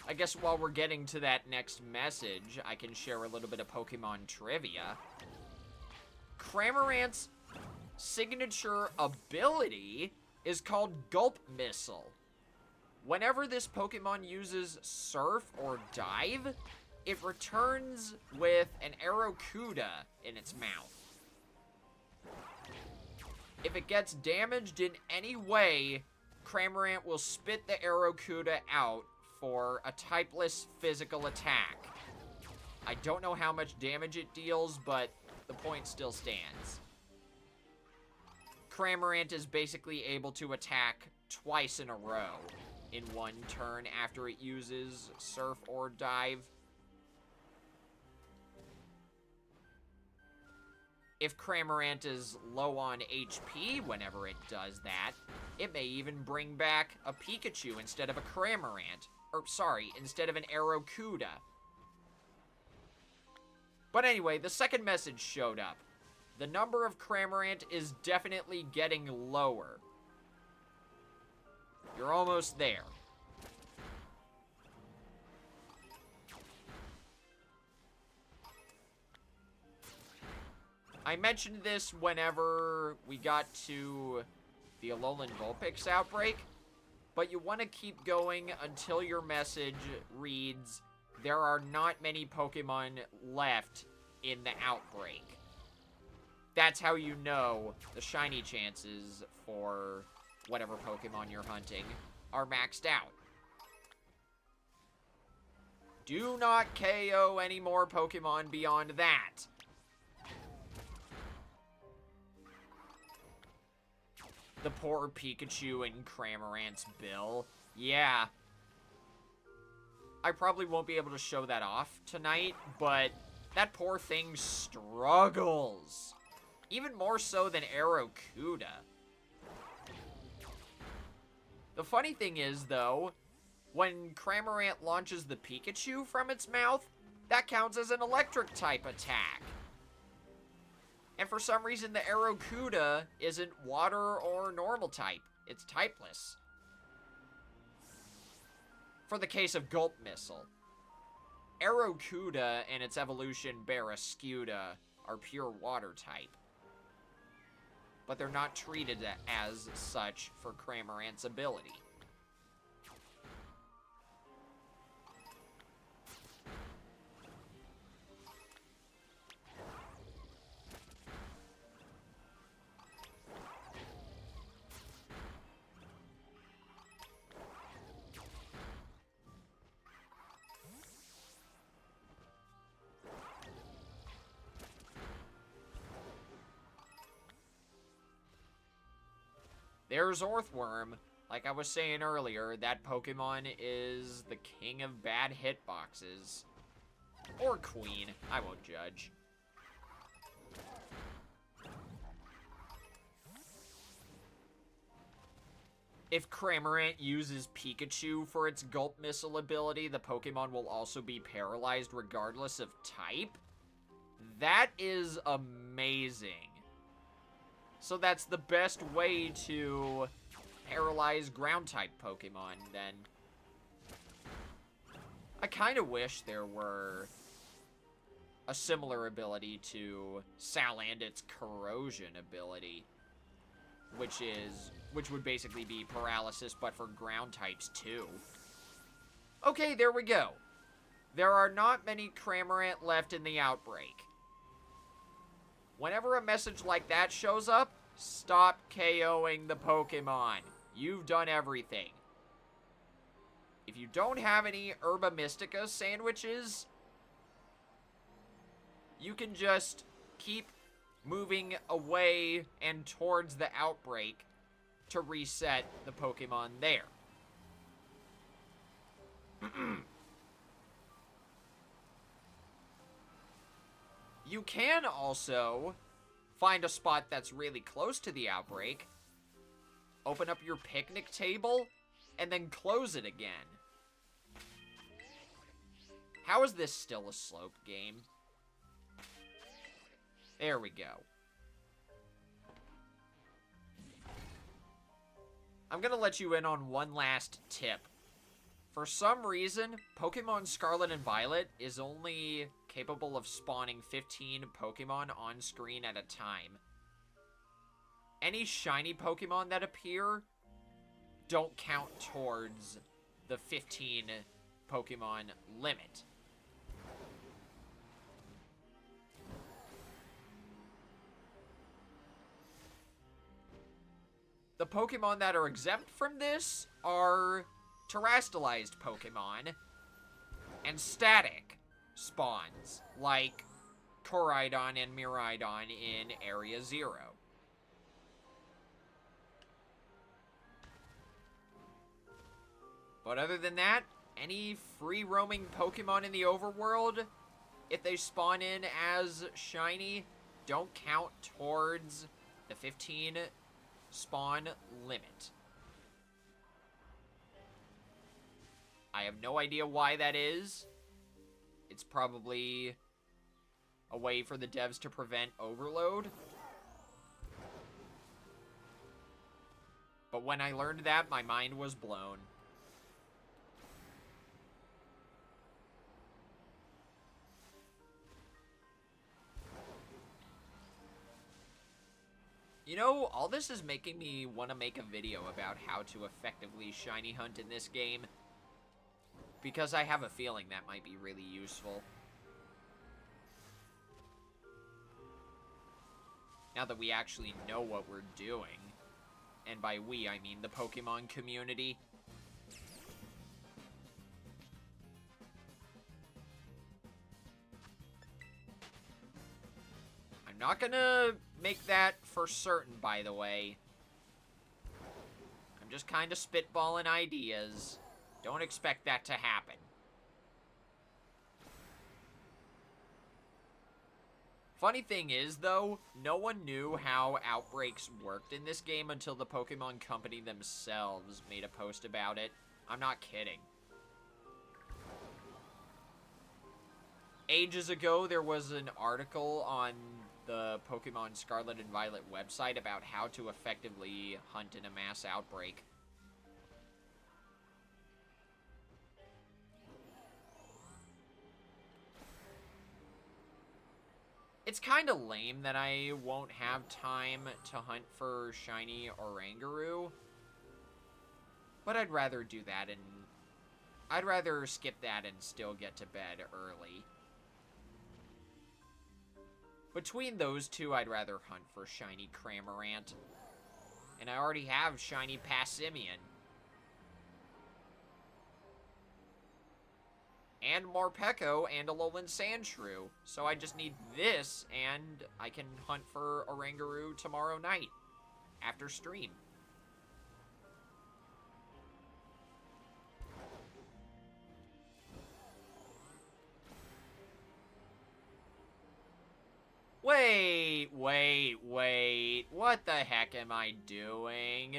I guess while we're getting to that next message, I can share a little bit of Pokemon trivia. Cramorant's signature ability is called Gulp Missile. Whenever this Pokemon uses Surf or Dive, it returns with an Arrokuda in its mouth. If it gets damaged in any way, Cramorant will spit the Arrokuda out for a typeless physical attack. I don't know how much damage it deals, but the point still stands. Cramorant is basically able to attack twice in a row in one turn after it uses Surf or Dive. If Cramorant is low on HP whenever it does that, it may even bring back a Pikachu instead of a Cramorant. Or, sorry, instead of an Arrokuda. But anyway, the second message showed up. The number of Cramorant is definitely getting lower. You're almost there. I mentioned this whenever we got to the Alolan Vulpix outbreak, but you want to keep going until your message reads, "There are not many Pokemon left in the outbreak." That's how you know the shiny chances for whatever Pokemon you're hunting are maxed out. Do not KO any more Pokemon beyond that. The poor Pikachu in Cramorant's bill. Yeah. I probably won't be able to show that off tonight, but that poor thing struggles. Even more so than Arrokuda. The funny thing is, though, when Cramorant launches the Pikachu from its mouth, that counts as an electric-type attack. And for some reason, the Arrokuda isn't water or normal type. It's typeless. For the case of Gulp Missile, Arrokuda and its evolution Barrascuda are pure water type. But they're not treated as such for Cramorant's ability. There's Orthworm. Like I was saying earlier, that Pokemon is the king of bad hitboxes. Or queen. I won't judge. If Cramorant uses Pikachu for its Gulp Missile ability, the Pokemon will also be paralyzed regardless of type. That is amazing. So that's the best way to paralyze ground-type Pokemon, then. I kind of wish there were a similar ability to Salandit's Corrosion ability, which would basically be paralysis, but for ground types too. Okay, there we go. There are not many Cramorant left in the outbreak. Whenever a message like that shows up, stop KOing the Pokemon. You've done everything. If you don't have any Herba Mystica sandwiches, you can just keep moving away and towards the outbreak to reset the Pokemon there. You can also find a spot that's really close to the outbreak, open up your picnic table, and then close it again. How is this still a slope game? There we go. I'm gonna let you in on one last tip For some reason, Pokemon Scarlet and Violet is only capable of spawning 15 Pokemon on screen at a time. Any shiny Pokemon that appear don't count towards the 15 Pokemon limit. The Pokemon that are exempt from this are terrestrialized Pokemon and static spawns, like Koraidon and Miraidon in Area 0. But other than that, any free-roaming Pokemon in the overworld, if they spawn in as shiny, don't count towards the 15 spawn limit. I have no idea why that is. It's probably a way for the devs to prevent overload. But when I learned that, my mind was blown. You know, all this is making me want to make a video about how to effectively shiny hunt in this game, because I have a feeling that might be really useful. Now that we actually know what we're doing, and by we, I mean the Pokemon community. I'm not gonna make that for certain, by the way. I'm just kind of spitballing ideas. Don't expect that to happen. Funny thing is, though, no one knew how outbreaks worked in this game until the Pokemon Company themselves made a post about it. I'm not kidding. Ages ago, there was an article on the Pokemon Scarlet and Violet website about how to effectively hunt in a mass outbreak. It's kind of lame that I won't have time to hunt for shiny Oranguru, but I'd rather do that, and I'd rather skip that and still get to bed early. Between those two, I'd rather hunt for shiny Cramorant. And I already have shiny Passimian. And Morpeko and Alolan Sandshrew. So I just need this, and I can hunt for Oranguru tomorrow night. After stream. Wait. What the heck am I doing?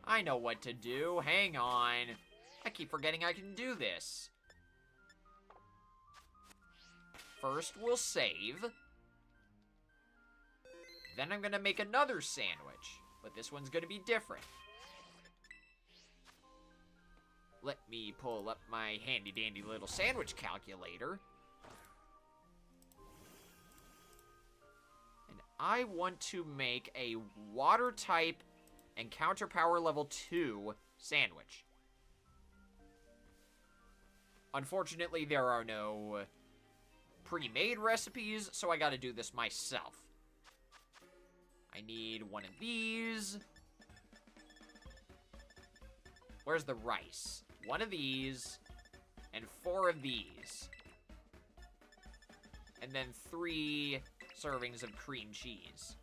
I know what to do. Hang on. I keep forgetting I can do this. First, we'll save. Then I'm gonna make another sandwich. But this one's gonna be different. Let me pull up my handy-dandy little sandwich calculator. I want to make a water type and counter power level 2 sandwich. Unfortunately, there are no pre-made recipes, so I gotta do this myself. I need one of these. Where's the rice? One of these, and 4 of these. And then 3 servings of cream cheese.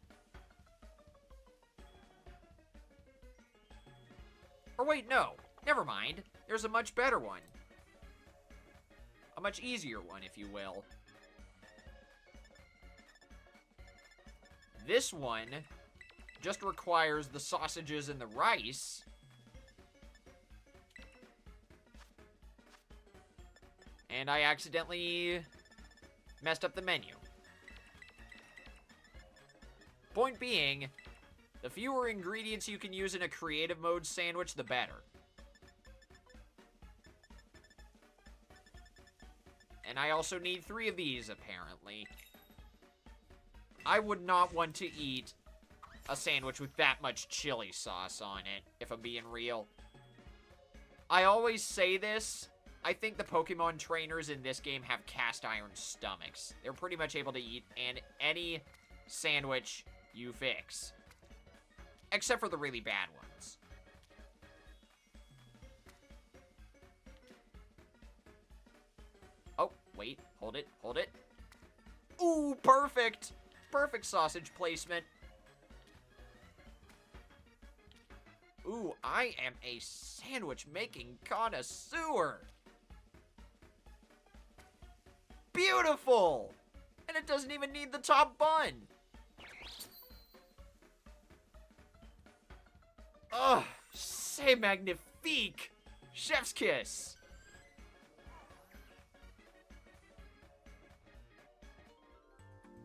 Or wait, no. Never mind. There's a much better one. A much easier one, if you will. This one just requires the sausages and the rice. And I accidentally messed up the menu. Point being, the fewer ingredients you can use in a creative mode sandwich, the better. And I also need 3 of these, apparently. I would not want to eat a sandwich with that much chili sauce on it, if I'm being real. I always say this. I think the Pokemon trainers in this game have cast iron stomachs. They're pretty much able to eat any sandwich you fix. Except for the really bad ones. Oh, wait. Hold it. Hold it. Ooh, perfect! Perfect sausage placement. Ooh, I am a sandwich-making connoisseur. Beautiful! And it doesn't even need the top bun. Ugh, c'est magnifique! Chef's kiss!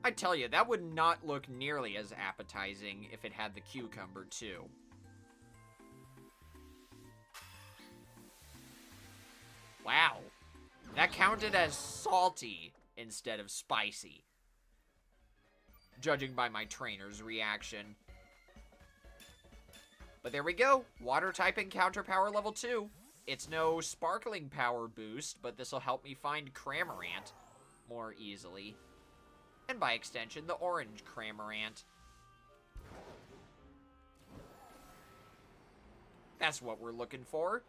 I tell you, that would not look nearly as appetizing if it had the cucumber, too. Wow. That counted as salty instead of spicy. Judging by my trainer's reaction. But there we go. Water type encounter power level 2. It's no sparkling power boost, but this will help me find Cramorant more easily. And by extension, the orange Cramorant. That's what we're looking for.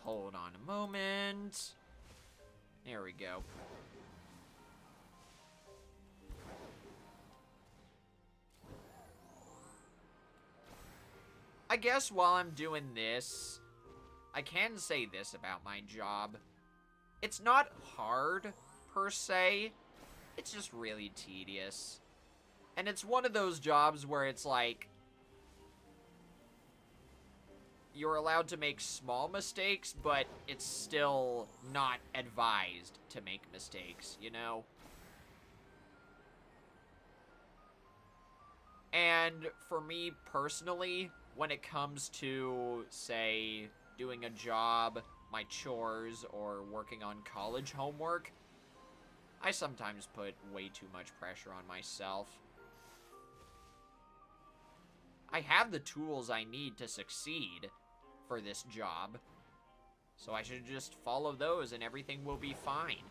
Hold on a moment. There we go. I guess while I'm doing this, I can say this about my job. It's not hard, per se. It's just really tedious. And it's one of those jobs where it's like, you're allowed to make small mistakes, but it's still not advised to make mistakes, you know? And for me personally, when it comes to, say, doing a job, my chores, or working on college homework, I sometimes put way too much pressure on myself. I have the tools I need to succeed for this job, so I should just follow those and everything will be fine.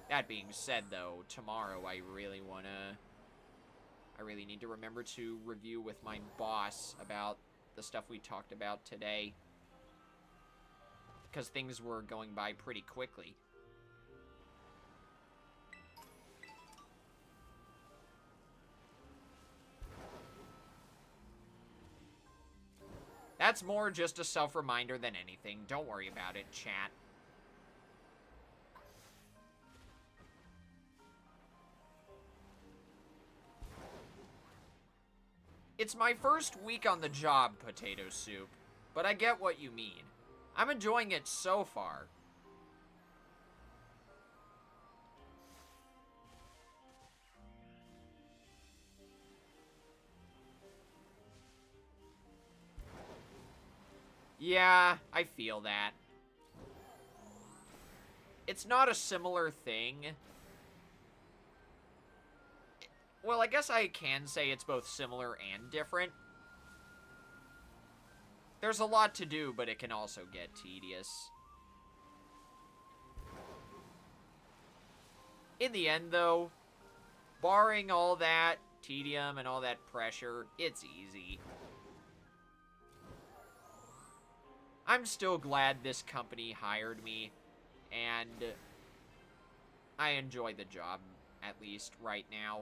That being said, though, tomorrow I really need to remember to review with my boss about the stuff we talked about today, because things were going by pretty quickly. That's more just a self-reminder than anything. Don't worry about it, chat. It's my first week on the job, Potato Soup, but I get what you mean. I'm enjoying it so far. Yeah, I feel that. It's not a similar thing. Well, I guess I can say it's both similar and different. There's a lot to do, but it can also get tedious. In the end, though, barring all that tedium and all that pressure, it's easy. I'm still glad this company hired me, and I enjoy the job, at least right now.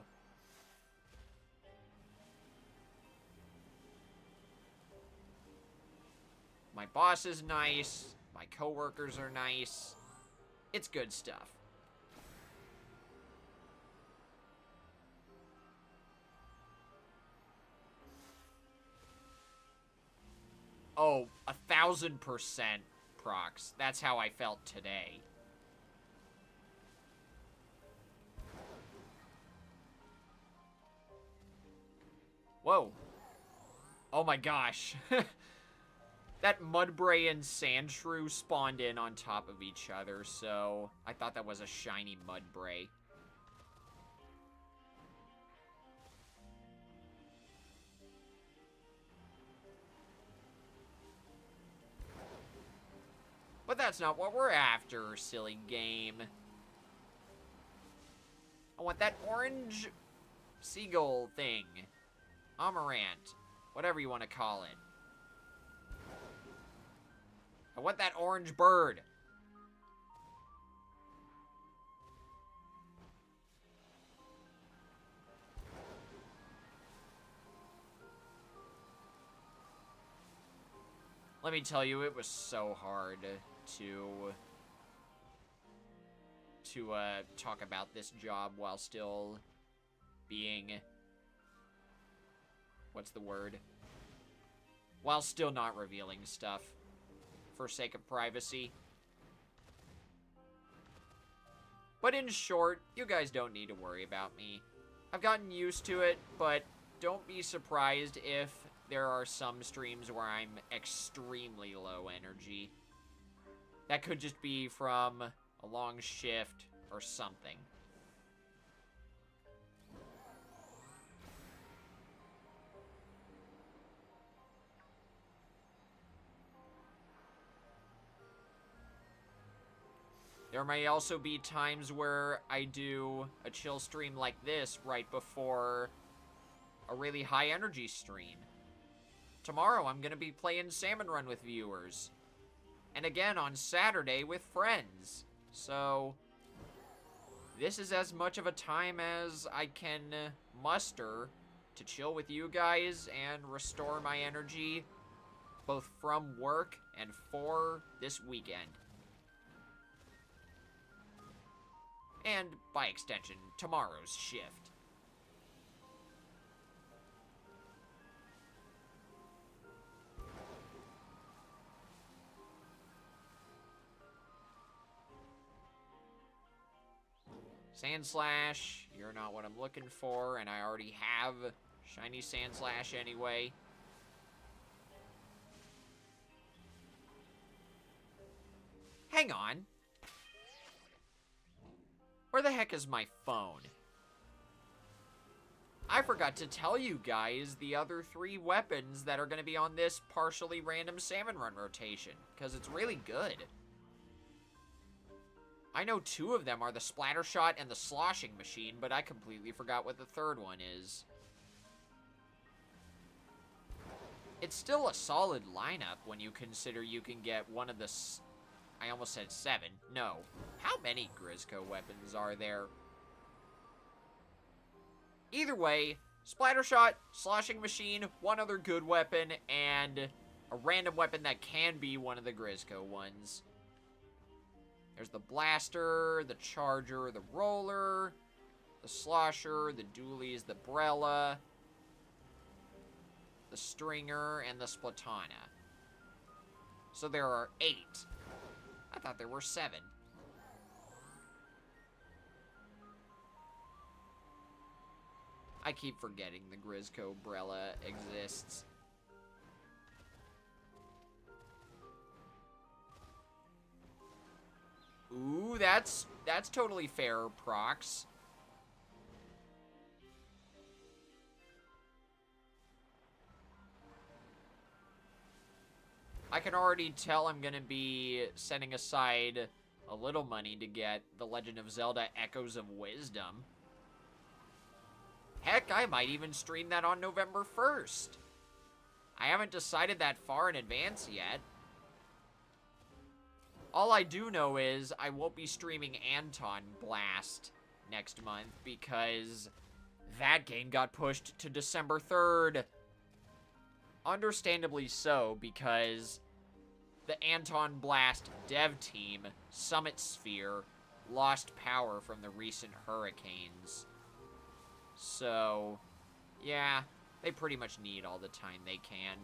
My boss is nice, my coworkers are nice. It's good stuff. Oh, 1000% procs. That's how I felt today. Whoa. Oh my gosh. That Mudbray and Sandshrew spawned in on top of each other, so I thought that was a shiny Mudbray. But that's not what we're after, silly game. I want that orange seagull thing. Amarant. Whatever you want to call it. I want that orange bird. Let me tell you, it was so hard to talk about this job while still being, what's the word? While still not revealing stuff for sake of privacy. But in short, you guys don't need to worry about me. I've gotten used to it, but don't be surprised if there are some streams where I'm extremely low energy. That could just be from a long shift or something. There may also be times where I do a chill stream like this right before a really high energy stream. Tomorrow I'm going to be playing Salmon Run with viewers. And again on Saturday with friends. So this is as much of a time as I can muster to chill with you guys and restore my energy both from work and for this weekend. And, by extension, tomorrow's shift. Sandslash, you're not what I'm looking for, and I already have shiny Sandslash anyway. Hang on. Where the heck is my phone? I forgot to tell you guys the other 3 weapons that are going to be on this partially random Salmon Run rotation, because it's really good. I know 2 of them are the Splattershot and the Sloshing Machine, but I completely forgot what the 3rd one is. It's still a solid lineup when you consider you can get one of the... I almost said 7. No. How many Grizzco weapons are there? Either way, Splattershot, Sloshing Machine, one other good weapon, and a random weapon that can be one of the Grizzco ones. There's the Blaster, the Charger, the Roller, the Slosher, the Dualies, the Brella, the Stringer, and the Splatana. So there are 8. I thought there were 7. I keep forgetting the Grizzco Brella exists. Ooh, that's totally fair, Prox. I can already tell I'm gonna be setting aside a little money to get The Legend of Zelda Echoes of Wisdom. Heck, I might even stream that on November 1st. I haven't decided that far in advance yet. All I do know is I won't be streaming Anton Blast next month because that game got pushed to December 3rd. Understandably so, because the Anton Blast dev team, Summit Sphere, lost power from the recent hurricanes. So, yeah, they pretty much need all the time they can.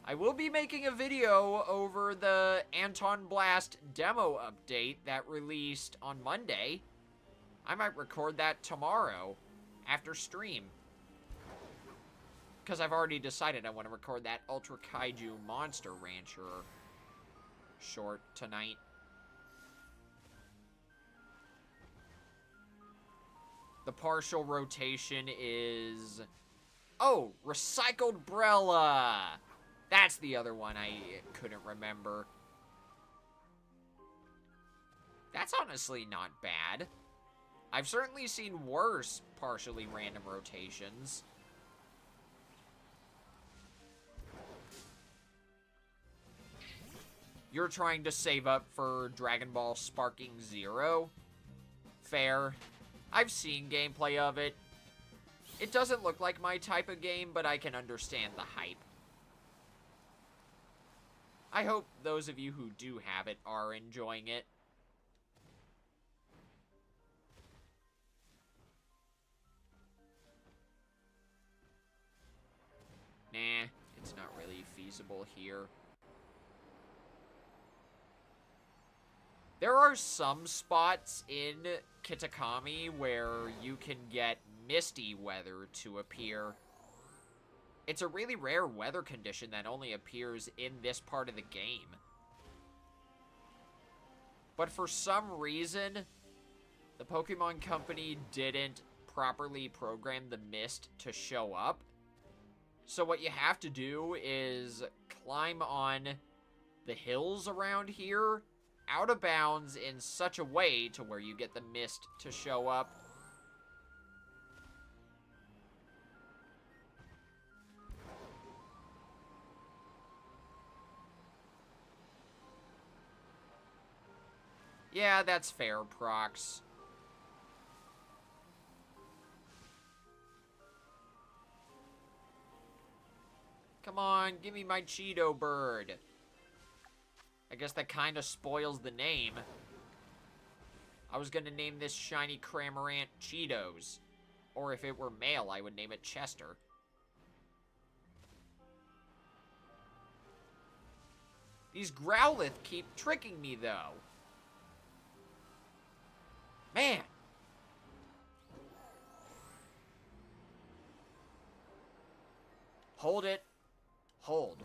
I will be making a video over the Anton Blast demo update that released on Monday. I might record that tomorrow after stream. because I've already decided I want to record that Ultra Kaiju Monster Rancher short tonight. The partial rotation is... Oh, Recycled Brella! That's the other one I couldn't remember. That's honestly not bad. I've certainly seen worse partially random rotations. You're trying to save up for Dragon Ball Sparking Zero? Fair. I've seen gameplay of it. It doesn't look like my type of game, but I can understand the hype. I hope those of you who do have it are enjoying it. Nah, it's not really feasible here. There are some spots in Kitakami where you can get misty weather to appear. It's a really rare weather condition that only appears in this part of the game. But for some reason, the Pokemon Company didn't properly program the mist to show up. So what you have to do is climb on the hills around here, out of bounds in such a way to where you get the mist to show up. Yeah, that's fair, Prox. Come on, give me my Cheeto bird. I guess that kind of spoils the name. I was gonna name this shiny Cramorant Cheetos. Or if it were male, I would name it Chester. These Growlithe keep tricking me, though. Man! Hold it. Hold.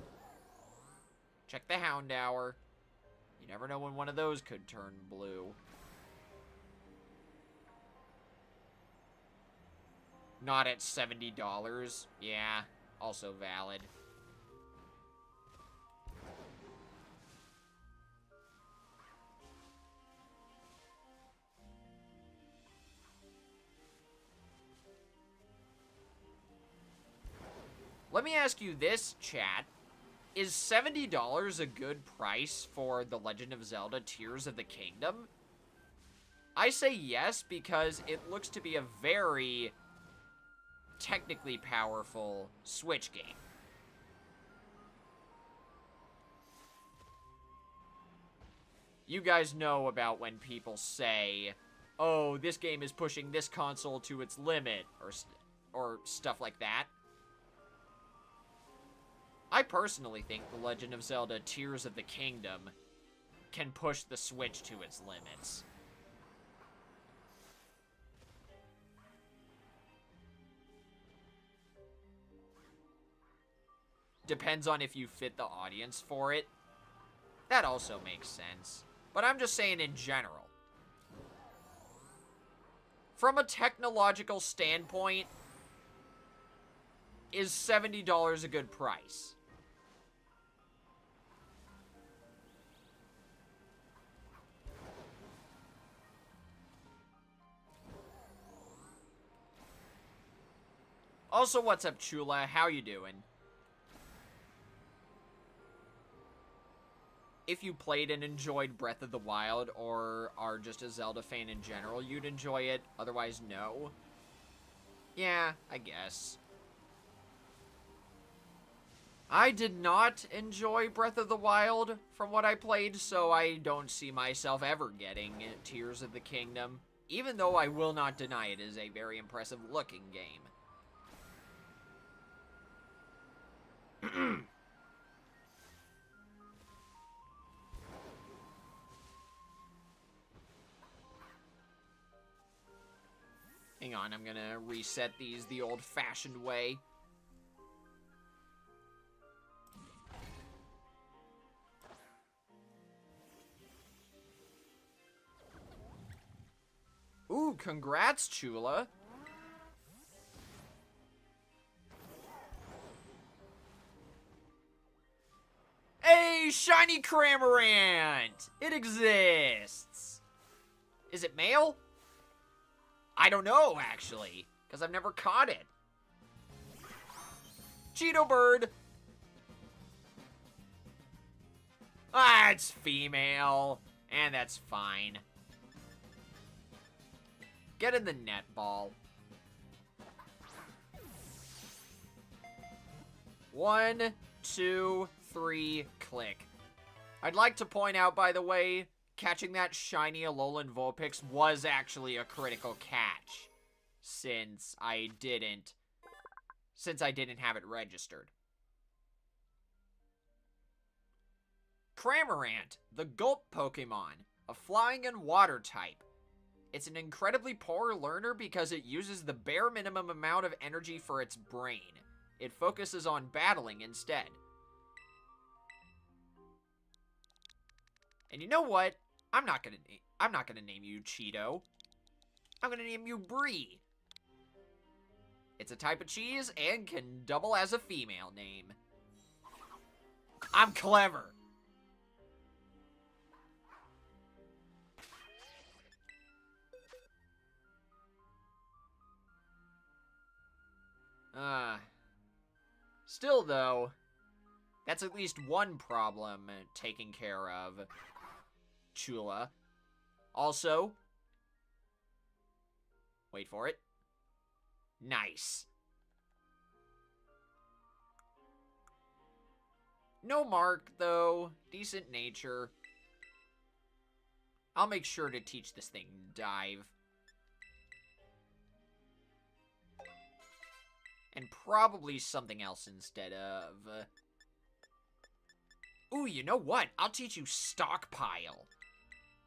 Check the Houndour. You never know when one of those could turn blue. Not at $70. Yeah, also valid. Let me ask you this, chat. Is $70 a good price for The Legend of Zelda Tears of the Kingdom? I say yes because it looks to be a very technically powerful Switch game. You guys know about when people say, oh, this game is pushing this console to its limit, or stuff like that. I personally think The Legend of Zelda Tears of the Kingdom can push the Switch to its limits. Depends on if you fit the audience for it. That also makes sense. But I'm just saying in general. From a technological standpoint, is $70 a good price? Also, what's up, Chula? How you doing? If you played and enjoyed Breath of the Wild, or are just a Zelda fan in general, you'd enjoy it. Otherwise, no. Yeah, I guess. I did not enjoy Breath of the Wild from what I played, so I don't see myself ever getting Tears of the Kingdom, even though I will not deny it is a very impressive looking game. Hang on, I'm gonna reset these the old-fashioned way. Ooh, congrats, Chula. Hey, shiny Cramorant! It exists! Is it male? I don't know, actually, because I've never caught it. Cheeto bird! Ah, it's female. And that's fine. Get in the net ball. 1, 2, 3, click. I'd like to point out, by the way, catching that shiny Alolan Vulpix was actually a critical catch. Since I didn't have it registered. Cramorant, the Gulp Pokemon, a flying and water type. It's an incredibly poor learner because it uses the bare minimum amount of energy for its brain. It focuses on battling instead. And you know what? I'm not gonna name you Cheeto. I'm gonna name you Brie. It's a type of cheese and can double as a female name. I'm clever. Still though, that's at least one problem taken care of. Chula. Also, wait for it. Nice. No mark, though. Decent nature. I'll make sure to teach this thing dive. And probably something else instead of... Ooh, you know what? I'll teach you stockpile.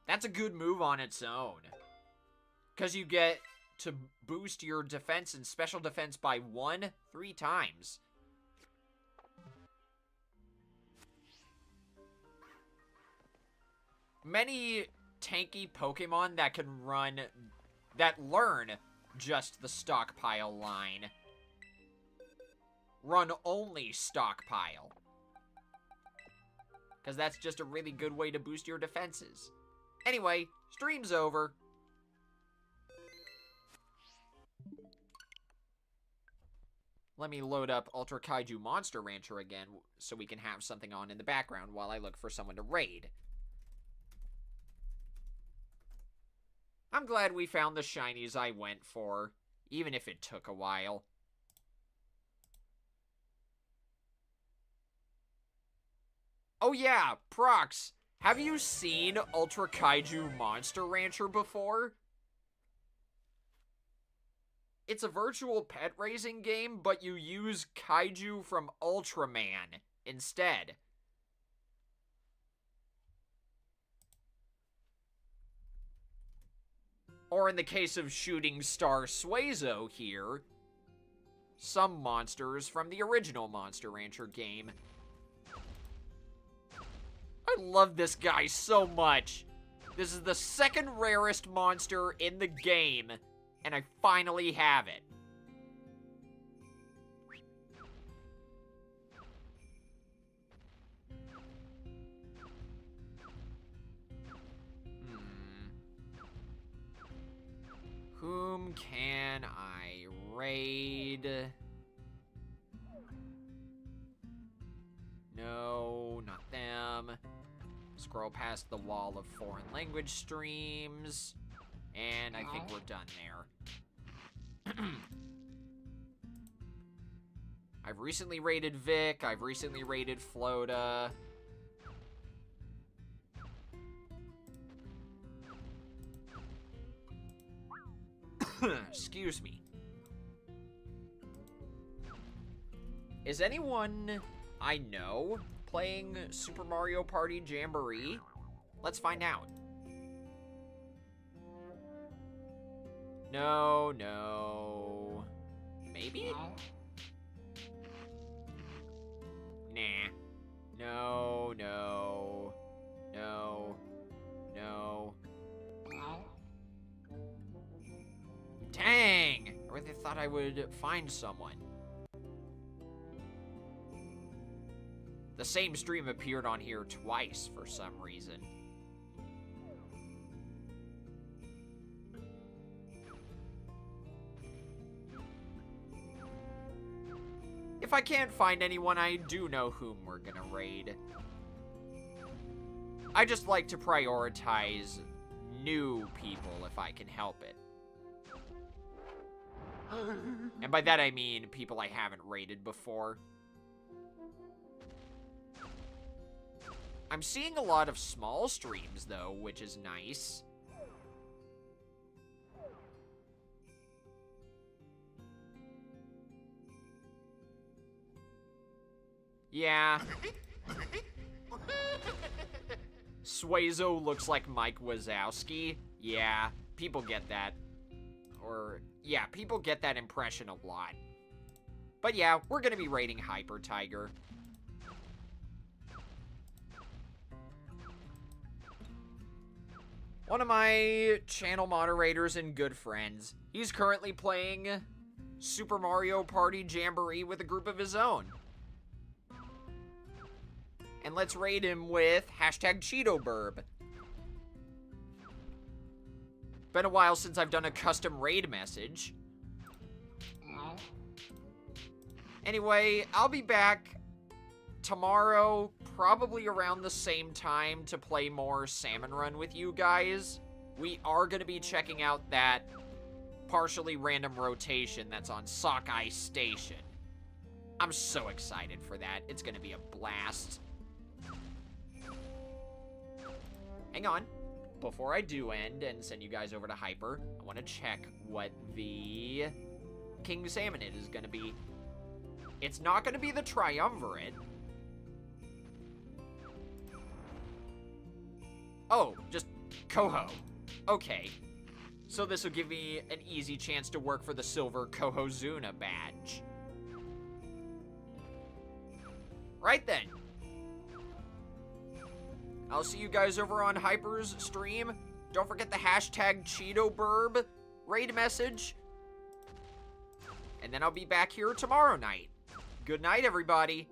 That's a good move on its own. Because you get to boost your defense and special defense by 3 times. Many tanky Pokemon that learn just the stockpile line. Run only stockpile. Because that's just a really good way to boost your defenses. Anyway, stream's over. Let me load up Ultra Kaiju Monster Rancher again so we can have something on in the background while I look for someone to raid. I'm glad we found the shinies I went for, even if it took a while. Oh yeah, Prox, have you seen Ultra Kaiju Monster Rancher before? It's a virtual pet raising game, but you use Kaiju from Ultraman instead. Or in the case of Shooting Star Suazo here, some monsters from the original Monster Rancher game. I love this guy so much. This is the second rarest monster in the game, and I finally have it. Whom can I raid? No, not them. Scroll past the wall of foreign language streams. And I think we're done there. I've recently raided Vic. I've recently raided Flota. Excuse me. Is anyone I know playing Super Mario Party Jamboree? Let's find out. No, no. Maybe? Nah. No, no. No. No. I would find someone. The same stream appeared on here twice for some reason. If I can't find anyone, I do know whom we're gonna raid. I just like to prioritize new people if I can help it. And by that I mean people I haven't raided before. I'm seeing a lot of small streams though, which is nice. Yeah. Swazo looks like Mike Wazowski. Yeah, people get that. Or, yeah, people get that impression a lot. But yeah, we're gonna be raiding Hyper Tiger. One of my channel moderators and good friends. He's currently playing Super Mario Party Jamboree with a group of his own. And let's raid him with #CheetoBurb. Been a while since I've done a custom raid message. Anyway, I'll be back tomorrow, probably around the same time, to play more Salmon Run with you guys. We are going to be checking out that partially random rotation that's on Sockeye Station. I'm so excited for that. It's going to be a blast. Hang on. Before I do end and send you guys over to Hyper, I want to check what the King Salmonid is going to be. It's not going to be the Triumvirate. Oh, just Coho. Okay. So this will give me an easy chance to work for the silver Cohozuna badge. Right then. I'll see you guys over on Hyper's stream. Don't forget the #CheetoBurb raid message. And then I'll be back here tomorrow night. Good night, everybody.